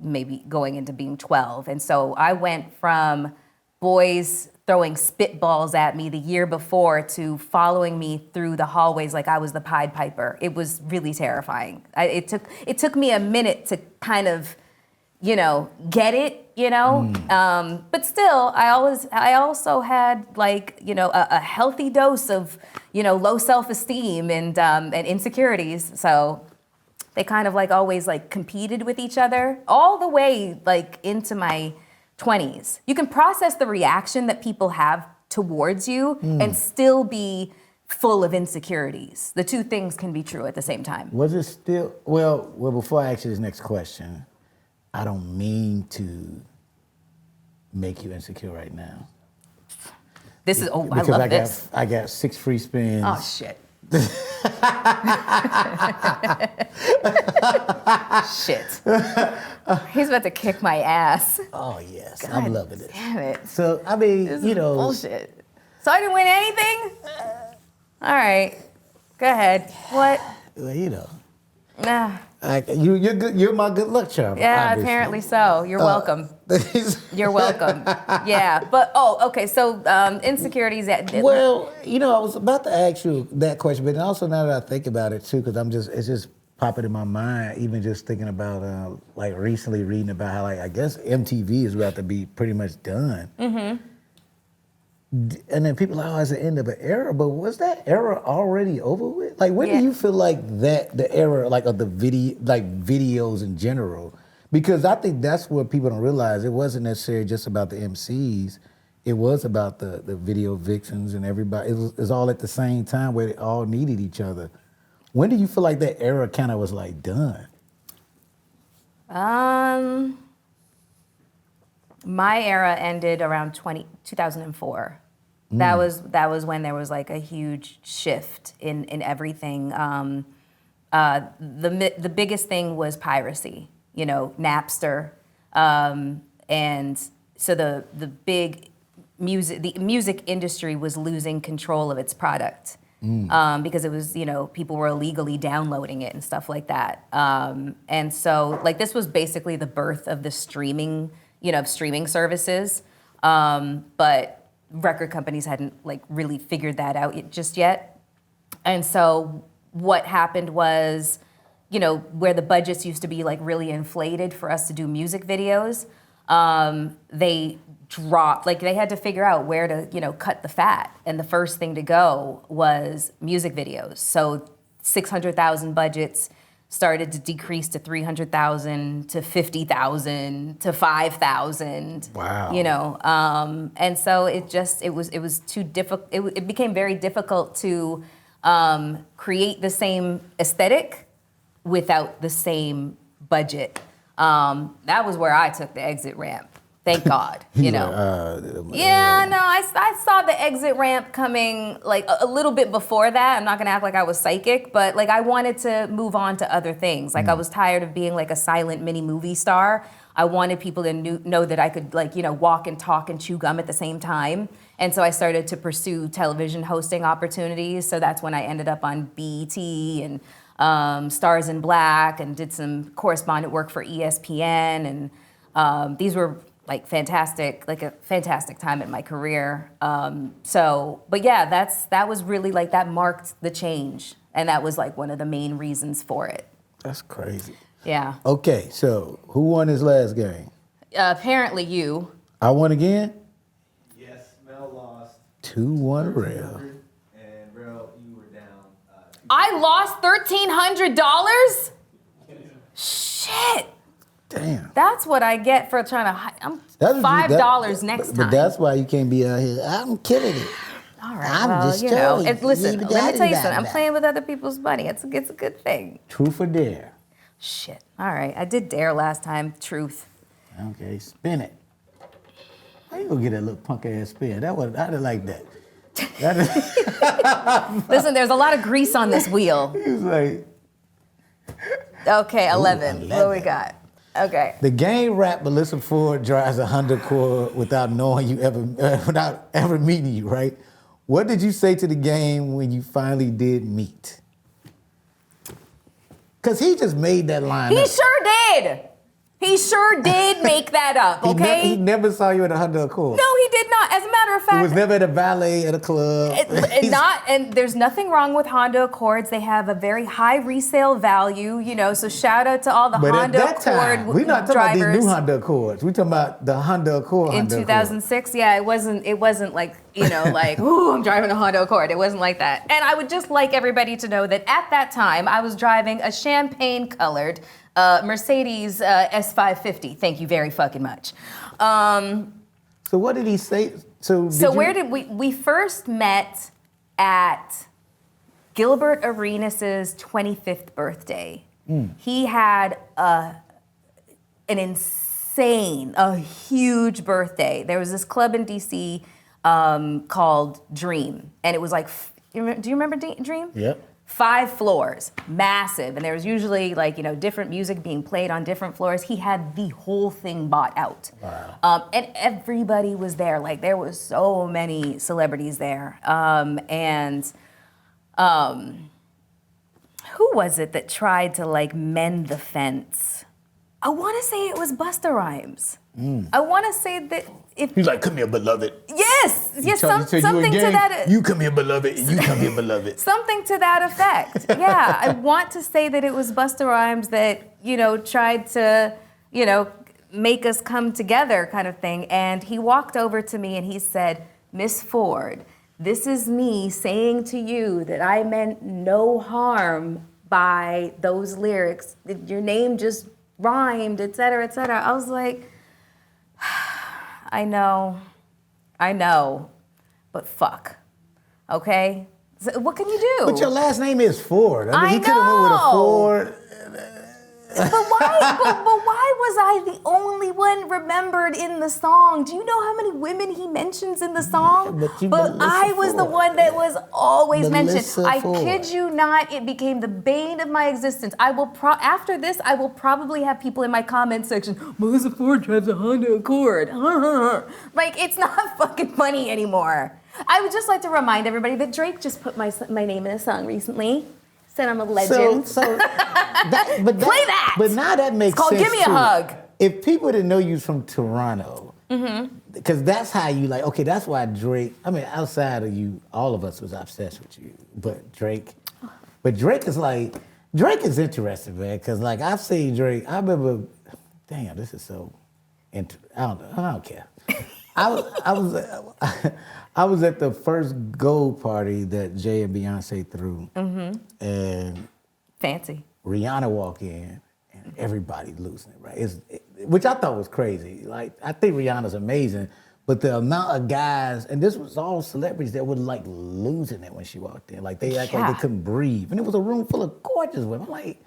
maybe going into being 12. And so I went from boys throwing spitballs at me the year before to following me through the hallways like I was the Pied Piper. It was really terrifying. It took me a minute to kind of, you know, get it, you know. But still, I also had like, you know, a healthy dose of, you know, low self-esteem and insecurities. So they kind of like always like competed with each other all the way like into my 20s. You can process the reaction that people have towards you and still be full of insecurities. The two things can be true at the same time. Was it still, well, before I ask you this next question, I don't mean to make you insecure right now. This is, I Because love this. I got 6 free spins. Oh, shit. Shit. He's about to kick my ass. Oh, yes. God I'm loving it. Damn it. So, I mean, This you is know. bullshit. So I didn't win anything? All right. Go ahead. What? Well, you know. Nah. You're good. You're my good luck charm. Yeah, obviously. apparently so. You're welcome. You're welcome. Yeah, but okay. So insecurities. Well, you know, I was about to ask you that question, but also now that I think about it too, because it's just popping in my mind. Even just thinking about like recently reading about how like I guess MTV is about to be pretty much done. Mm-hmm. And then people are like, oh, it's the end of an era, but was that era already over with? Like, when do you feel like that the era like of the videos in general? Because I think that's what people don't realize. It wasn't necessarily just about the MCs. It was about the video vixens and everybody. It was all at the same time where they all needed each other. When do you feel like that era kind of was like done? My era ended around 2004. That was when there was like a huge shift in everything. The biggest thing was piracy, you know, Napster, and so the big music industry was losing control of its product because it was, you know, people were illegally downloading it and stuff like that. And so like this was basically the birth of the streaming services, but record companies hadn't like really figured that out just yet. And so what happened was, you know, where the budgets used to be like really inflated for us to do music videos, they dropped, like they had to figure out where to, you know, cut the fat. And the first thing to go was music videos. So 600,000 budgets started to decrease to 300,000 to 50,000 to 5,000. Wow. You know, and so it was too difficult. It became very difficult to create the same aesthetic without the same budget. That was where I took the exit ramp. Thank God, you know. Yeah, no, I saw the exit ramp coming like a little bit before that. I'm not gonna act like I was psychic, but like I wanted to move on to other things. Like I was tired of being like a silent mini movie star. I wanted people to know that I could like, you know, walk and talk and chew gum at the same time. And so I started to pursue television hosting opportunities. So that's when I ended up on BET and Stars in Black and did some correspondent work for ESPN. And these were like a fantastic time in my career. But yeah, that was really like, that marked the change. And that was like one of the main reasons for it. That's crazy. Yeah. Okay, so who won his last game? Apparently you. I won again? Yes, Mel lost. 2-1 Rail. And Rail, you were down. I lost $1,300? Shit. Damn. That's what I get for trying to. I'm That's what $5 next time. But that's why you can't be out here. I'm killing it. All right. I'm well, just you know, telling you. listen. Let me tell you something. I'm Da-da-da-da-da. playing with other people's money. It's a good thing. Truth or dare? Shit. All right. I did dare last time. Truth. Okay, spin it. How you gonna get that little punk ass spin? I didn't like that. Listen, there's a lot of grease on this wheel. He was like, Okay, 11. 11. What we got? Okay. the game rap Melyssa Ford drives a Honda Accord without knowing you ever, without ever meeting you, right? What did you say to the game when you finally did meet? Because he just made that line He up. sure did. He sure did make that up, okay? He never saw you at a Honda Accord. No, he did not. As a matter of fact, He was never at a valet at a club. And there's nothing wrong with Honda Accords. They have a very high resale value, you know. So shout out to all the But at Honda that Accord time, we're not talking about drivers these new Honda Accords. We're talking about the Honda Accord. in Honda 2006. Yeah, it wasn't like, you know, like, ooh, I'm driving a Honda Accord. It wasn't like that. And I would just like everybody to know that at that time I was driving a champagne-colored Mercedes S550. Thank you very fucking much. Accord. So what did he say? Where did we first met at Gilbert Arenas' 25th birthday. He had a huge birthday. There was this club in DC called Dream, and it was like, do you remember Dream? Yep. 5 floors, massive, and there was usually like, you know, different music being played on different floors. He had the whole thing bought out. Wow. And everybody was there. Like there was so many celebrities there. Who was it that tried to like mend the fence? I want to say it was Busta Rhymes. I want to say that if He's like, come here, beloved. yes, Something something to that. You come here, beloved, and you come here, beloved. Something to that effect. Yeah, I want to say that it was Busta Rhymes that, you know, tried to, you know, make us come together kind of thing. And he walked over to me and he said, Miss Ford, this is me saying to you that I meant no harm by those lyrics. Your name just rhymed, et cetera, et cetera. I was like, I know, but fuck, okay? So what can you do? But your last name is Ford. I mean, I he could have went with a know. Ford. But why was I the only one remembered in the song? Do you know how many women he mentions in the song? But I was the Ford. one that was always mentioned. Melyssa I Ford. kid you not, it became the bane of my existence. After this, I will probably have people in my comment section, Melyssa Ford drives a Honda Accord. Like, it's not fucking funny anymore. I would just like to remind everybody that Drake just put my name in a song recently. Said I'm a legend. Play that! But now that makes It's called sense Give Me a too. Hug. If people didn't know you from Toronto, because that's how you like, okay, that's why Drake, I mean, outside of you, all of us was obsessed with you, but Drake is like, Drake is interesting, man, because like I've seen Drake, I remember, damn, this is so, I don't care. I was at the first gold party that Jay and Beyonce threw, and Fancy. Rihanna walked in, and everybody losing it, right? Which I thought was crazy. Like, I think Rihanna's amazing, but the amount of guys, and this was all celebrities that were like losing it when she walked in. Like, they act like they couldn't breathe. And it was a room full of gorgeous women. I'm like,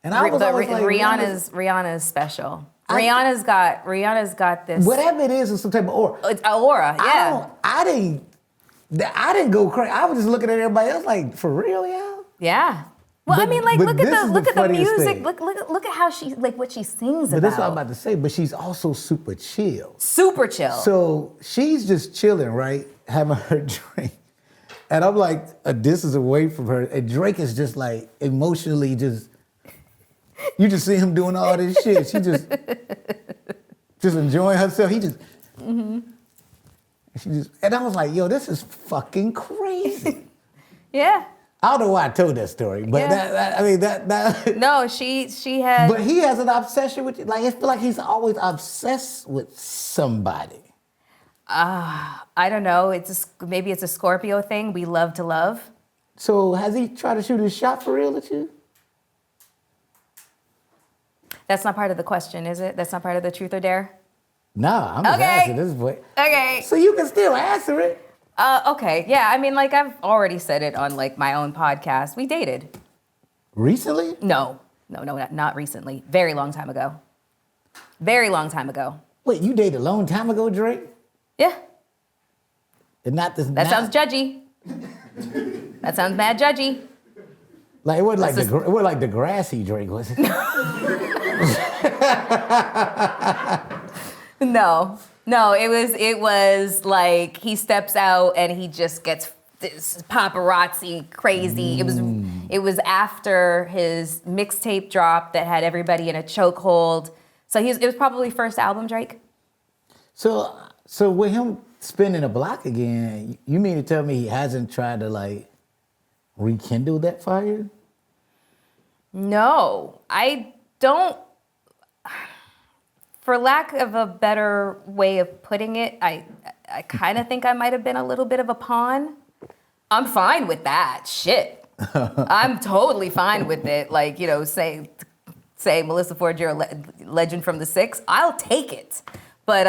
And I was always like, Rihanna's special. Rihanna's got this. Whatever it is some type of aura. It's aura, yeah. I didn't go crazy. I was just looking at everybody else like, for real, yeah? Yeah. Well, But- I mean, like, but look this at is the the funniest music. thing. Look at how she, like, what she sings But about. that's what I'm about to say. But she's also super chill. Super chill. So she's just chilling, right? Having her drink. And I'm like a distance away from her. And Drake is just like emotionally just, you just see him doing all this shit. She just enjoying herself. He just, and I was like, yo, this is fucking crazy. yeah. I don't know why I told that story, but Yeah. that No, she had. but he has an obsession with, like, I feel like he's always obsessed with somebody. I don't know. Maybe it's a Scorpio thing. We love to love. So has he tried to shoot his shot for real at you? That's not part of the question, is it? That's not part of the truth or dare? Nah, I'm just Okay. asking this boy. Okay. So you can still answer it. Okay. Yeah. I mean, like, I've already said it on, like, my own podcast. We dated. Recently? No, not recently. Very long time ago. Very long time ago. Wait, you dated a long time ago, Drake? Yeah. And not this. That sounds judgy. That sounds mad judgy. Like it wasn't like This is- it wasn't like the grassy Drake, was it? No, it was like he steps out and he just gets this paparazzi crazy. It was after his mixtape drop that had everybody in a chokehold. So it was probably first album, Drake. So with him spinning a block again, you mean to tell me he hasn't tried to like rekindle that fire? No, I don't. For lack of a better way of putting it, I kind of think I might have been a little bit of a pawn. I'm fine with that. Shit. I'm totally fine with it. Like, you know, say Melyssa Ford, you're a legend from the six. I'll take it. But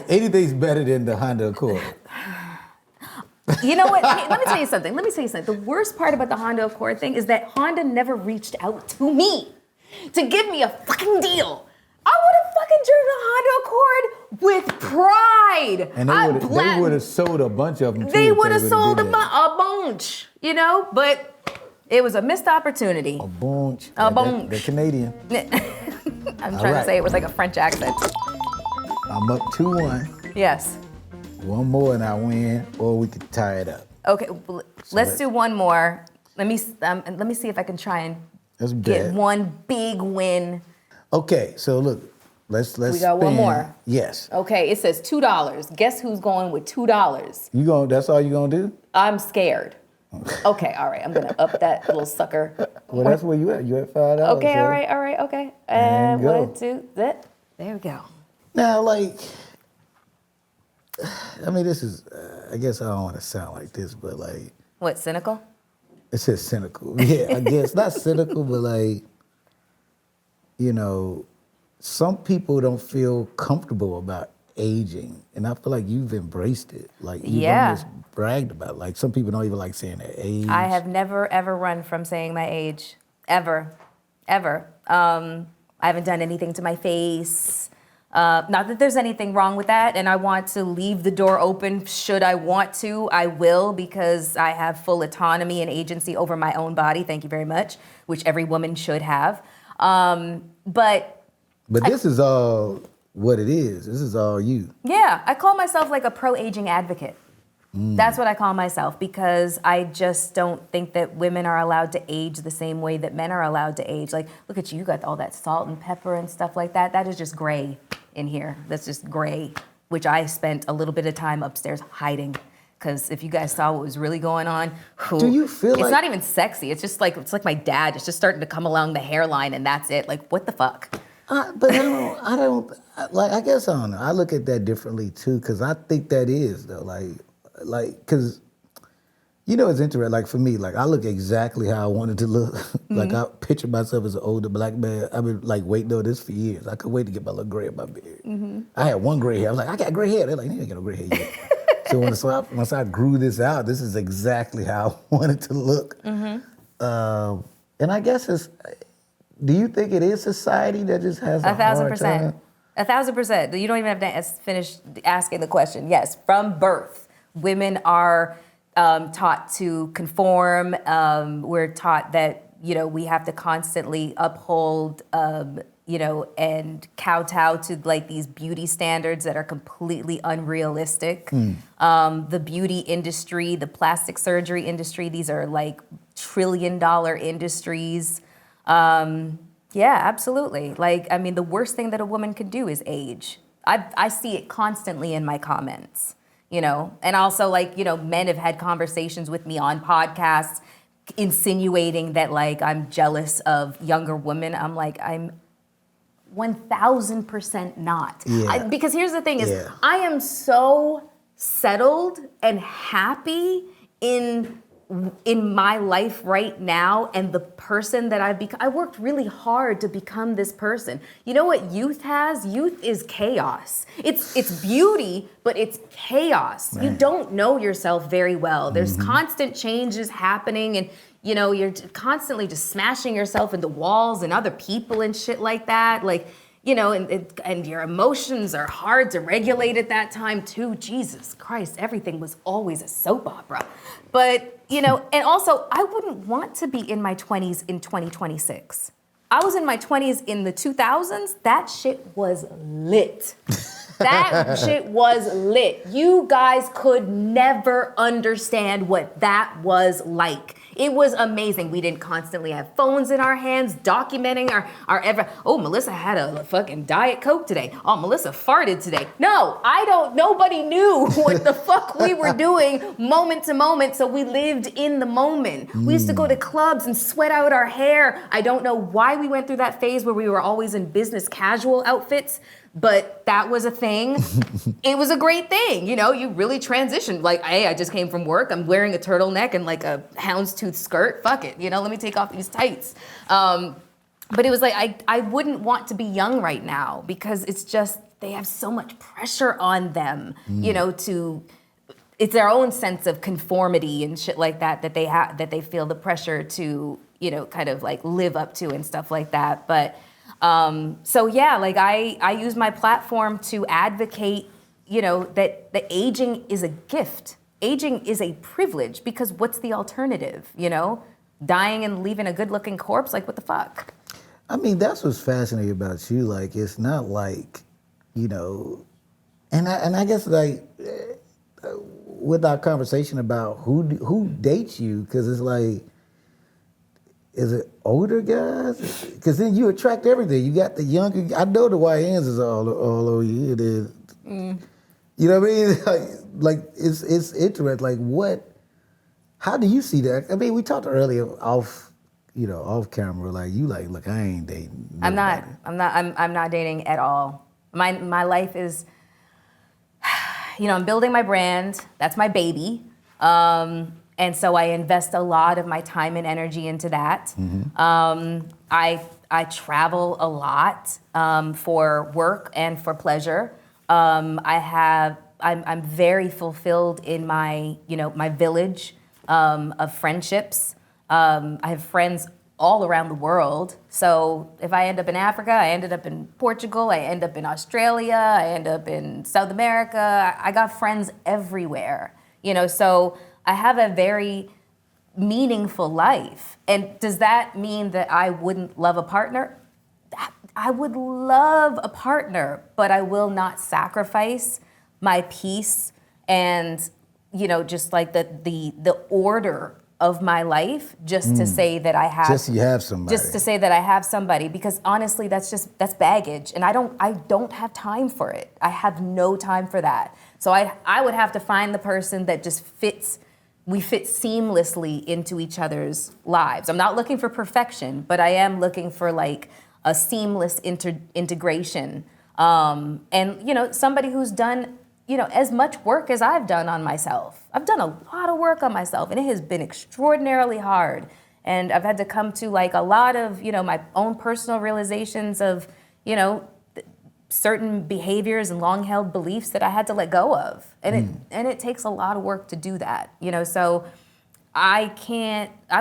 Anything's better than the Honda Accord. you know what? Hey, let me tell you something. The worst part about the Honda Accord thing is that Honda never reached out to me to give me a fucking deal. I would have fucking driven a Honda Accord with pride. And they would have sold a bunch of them too. They if would have would've sold a did that. bunch, you know? But it was a missed opportunity. A bunch. A bunch. They're Canadian. I'm trying to right. say it with like a French accent. I'm up 2-1. Yes. One more and I win, or we could tie it up. Okay, let's do one more. Let me see if I can try and That's get bad. one big win. Okay, so look, let's. We got one spin. more. Yes. Okay, it says $2. Guess who's going with $2? That's all you gonna do? I'm scared. Okay, all right. I'm gonna up that little sucker. Well, that's where you at. You at $5. Okay, so. all right, okay. And go. 1, 2, that. There we go. Now, like, I mean, this is. I guess I don't want to sound like this, but like, What, cynical? it's just cynical. Yeah, I guess not cynical, but like, you know, some people don't feel comfortable about aging, and I feel like you've embraced it. Like you've Yeah. almost bragged about it. Like some people don't even like saying their age. I have never ever run from saying my age, ever. I haven't done anything to my face. Not that there's anything wrong with that, and I want to leave the door open. Should I want to, I will, because I have full autonomy and agency over my own body. Thank you very much, which every woman should have. But this is all what it is. This is all you. yeah, I call myself like a pro-aging advocate. That's what I call myself, because I just don't think that women are allowed to age the same way that men are allowed to age. Like, look at you got all that salt and pepper and stuff like that. That is just gray in here. That's just gray, which I spent a little bit of time upstairs hiding. Because if you guys saw what was really going on, Do you feel it's like- not even sexy. It's just like, it's like my dad. It's just starting to come along the hairline, and that's it. Like, what the fuck? But I don't, like, I guess I don't know. I look at that differently too, because I think that is, though, because, you know, it's interesting. Like, for me, like, I look exactly how I wanted to look. Like, I picture myself as an older black man. I've been, like, waiting on this for years. I could wait to get my little gray in my beard. I had one gray hair. I was like, I got gray hair. They're like, you ain't got no gray hair yet. So once I grew this out, this is exactly how I wanted to look. And I guess do you think it is society that just has a 1,000%. hard time? 1,000%. You don't even have to finish asking the question. Yes, from birth, women are taught to conform. We're taught that, we have to constantly uphold, and kowtow to like these beauty standards that are completely unrealistic. The beauty industry, the plastic surgery industry, these are like trillion-dollar industries. Yeah, absolutely. The worst thing that a woman could do is age. I see it constantly in my comments, and also men have had conversations with me on podcasts insinuating that I'm jealous of younger women. I'm like, I'm 1,000% not. Yeah. Because here's the thing is, Yeah. I am so settled and happy in my life right now and the person that I've become. I worked really hard to become this person. You know what youth has? Youth is chaos. It's beauty, but it's chaos. Right. You don't know yourself very well. There's constant changes happening, and you're constantly just smashing yourself into walls and other people and shit like that. And your emotions are hard to regulate at that time too. Jesus Christ, everything was always a soap opera. But, and also I wouldn't want to be in my 20s in 2026. I was in my 20s in the 2000s. That shit was lit. That shit was lit. You guys could never understand what that was like. It was amazing. We didn't constantly have phones in our hands documenting our Melyssa had a fucking Diet Coke today. Oh, Melyssa farted today. No, nobody knew what the fuck we were doing moment to moment, so we lived in the moment. We used to go to clubs and sweat out our hair. I don't know why we went through that phase where we were always in business casual outfits, but that was a thing. It was a great thing. You really transitioned. Hey, I just came from work. I'm wearing a turtleneck and a houndstooth skirt. Fuck it. Let me take off these tights. But it was I wouldn't want to be young right now because it's just, they have so much pressure on them, it's their own sense of conformity and shit like that they have, that they feel the pressure to, kind of live up to and stuff like that. But I use my platform to advocate, that the aging is a gift. Aging is a privilege because what's the alternative, Dying and leaving a good looking corpse, what the fuck? I mean, that's what's fascinating about you. It's not and I guess with our conversation about who dates you, because it's is it older guys? Because then you attract everything. You got the younger. I know the YNs is all over you. You know what I mean? It's interesting. How do you see that? I mean, we talked earlier off camera. Look, I ain't dating nobody. I'm not dating at all. My life is, I'm building my brand. That's my baby. And so I invest a lot of my time and energy into that. I travel a lot for work and for pleasure. I'm very fulfilled in my my village of friendships. I have friends all around the world. So if I end up in Africa, I ended up in Portugal, I end up in Australia, I end up in South America. I got friends everywhere. So I have a very meaningful life. And does that mean that I wouldn't love a partner? I would love a partner, but I will not sacrifice my peace and, just the order of my life just to say that I have. Just you have somebody. Just to say that I have somebody, because honestly, that's baggage, and I don't have time for it. I have no time for that. So I would have to find the person that just fits. We fit seamlessly into each other's lives. I'm not looking for perfection, but I am looking for a seamless integration. And somebody who's done as much work as I've done on myself. I've done a lot of work on myself, and it has been extraordinarily hard. And I've had to come to a lot of my own personal realizations of certain behaviors and long-held beliefs that I had to let go of. And it takes a lot of work to do that, so I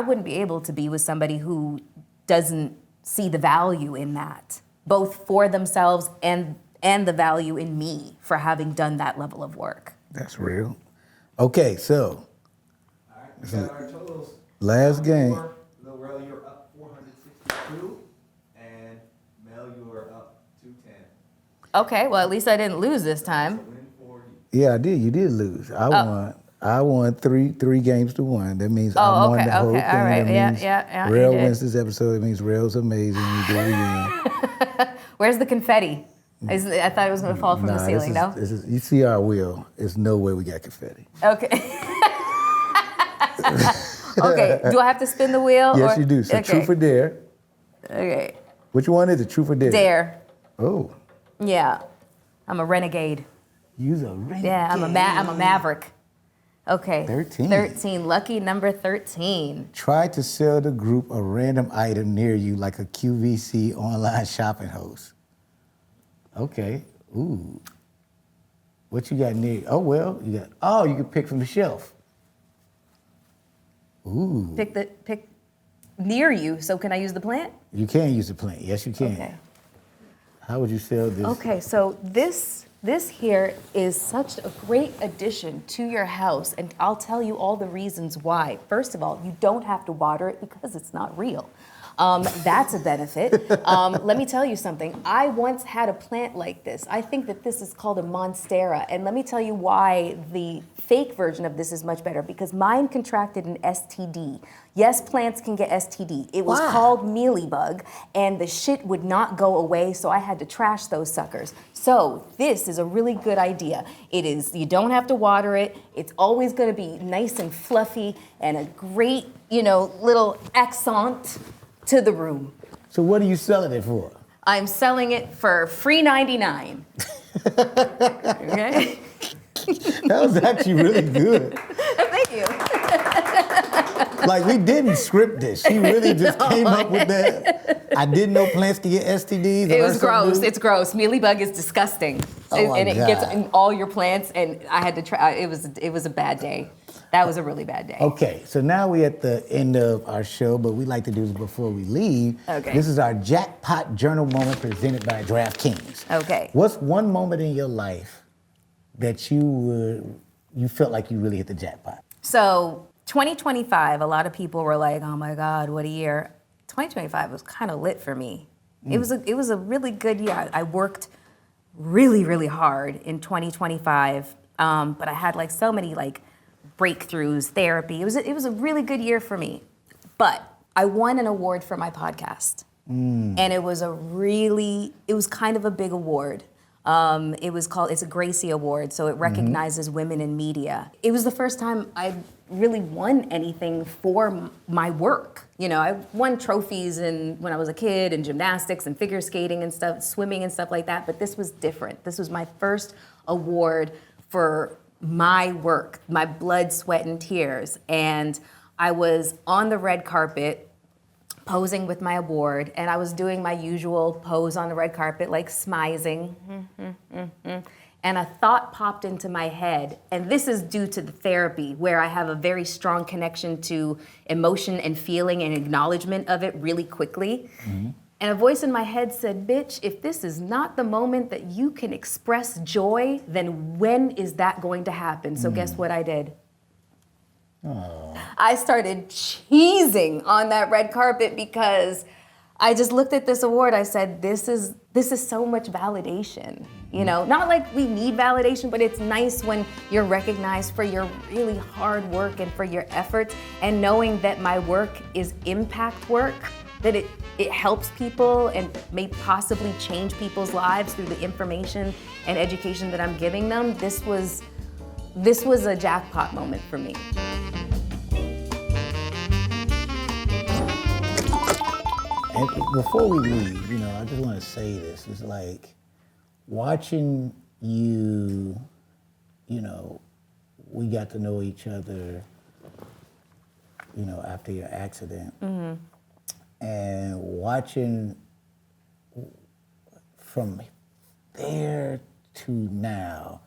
wouldn't be able to be with somebody who doesn't see the value in that, both for themselves and the value in me for having done that level of work. That's real. Okay, so All right, we got our totals. last game. Lil Rel, you're up 462, and Mel, you are up 210. Okay, well, at least I didn't lose this time. Win for you. Yeah, I did. You did lose. I won three games to one. That means I won the whole thing. All right. That means Yeah. Rel you did. wins this episode. It means Rel's amazing. You do it again. Where's the confetti? I thought it was going to fall from the ceiling, no? This is, you see our wheel. There's no way we got confetti. Okay. Okay, do I have to spin the wheel? Yes, or? you do. So okay. truth or dare. Okay. Which one is it, truth or dare? Dare. Oh, Yeah. I'm a renegade. you's a renegade. Yeah, I'm a maverick. Okay. 13. 13. Lucky number 13. Try to sell the group a random item near you like a QVC online shopping host. Okay. Ooh. What you got near? Oh, well, you can pick from the shelf. Ooh. Pick near you. So can I use the plant? You can use the plant. Yes, you can. Okay. How would you sell this? Okay, so this here is such a great addition to your house, and I'll tell you all the reasons why. First of all, you don't have to water it because it's not real. That's a benefit. Let me tell you something. I once had a plant like this. I think that this is called a monstera, and let me tell you why the fake version of this is much better, because mine contracted an STD. Yes, plants can get STD. It was called mealybug, and the shit would not go away, so I had to trash those suckers. So this is a really good idea. It is, you don't have to water it. It's always gonna be nice and fluffy and a great, little accent to the room. So what are you selling it for? I'm selling it for free 99. Okay? That was actually really good. Thank you. Like, we didn't script this. She really just came up with that. I didn't know plants could get STDs. It was gross. It's gross. Mealybug is disgusting. Oh my and it gets God. in all your plants, and I had to try. It was a bad day. That was a really bad day. Okay, so now we're at the end of our show, but we like to do this before we leave. Okay. This is our jackpot journal moment presented by DraftKings. Okay. What's one moment in your life that you felt like you really hit the jackpot? So 2025, a lot of people were like, "Oh my God, what a year!" 2025 was kind of lit for me. It was a really good year. I worked really, really hard in 2025, but I had like so many like breakthroughs, therapy. It was a really good year for me. But I won an award for my podcast, and it was kind of a big award. It's a Gracie Award, so it recognizes women in media. It was the first time I really won anything for my work. I won trophies when I was a kid in gymnastics and figure skating and stuff, swimming and stuff like that, but this was different. This was my first award for my work, my blood, sweat, and tears. And I was on the red carpet posing with my award, and I was doing my usual pose on the red carpet, like smizing. And a thought popped into my head, and this is due to the therapy, where I have a very strong connection to emotion and feeling and acknowledgement of it really quickly. And a voice in my head said, "Bitch, if this is not the moment that you can express joy, then when is that going to happen?" So guess what I did? I started cheesing on that red carpet because I just looked at this award. I said, this is so much validation. Not like we need validation, but it's nice when you're recognized for your really hard work and for your efforts, and knowing that my work is impact work, that it helps people and may possibly change people's lives through the information and education that I'm giving them. This was a jackpot moment for me. And before we leave, I just want to say this. It's like watching you, we got to know each other, after your accident. And watching from there to now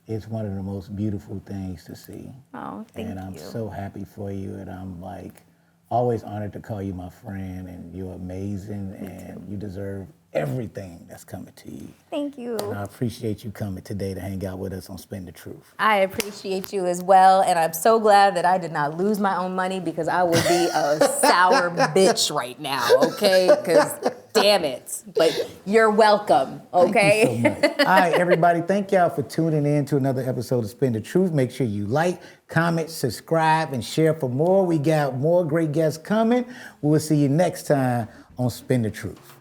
is one of the most beautiful things to see. Oh, thank you. And I'm so happy for you, and I'm like Always honored to call you my friend, and you're amazing, and you deserve everything that's coming to you. Thank you. And I appreciate you coming today to hang out with us on Spin the Truth. I appreciate you as well, and I'm so glad that I did not lose my own money because I would be a sour bitch right now, okay? Because damn it. But you're welcome, okay? Thank you so much. All right, everybody, thank y'all for tuning in to another episode of Spin the Truth. Make sure you like, comment, subscribe, and share for more. We got more great guests coming. We'll see you next time on Spin the Truth.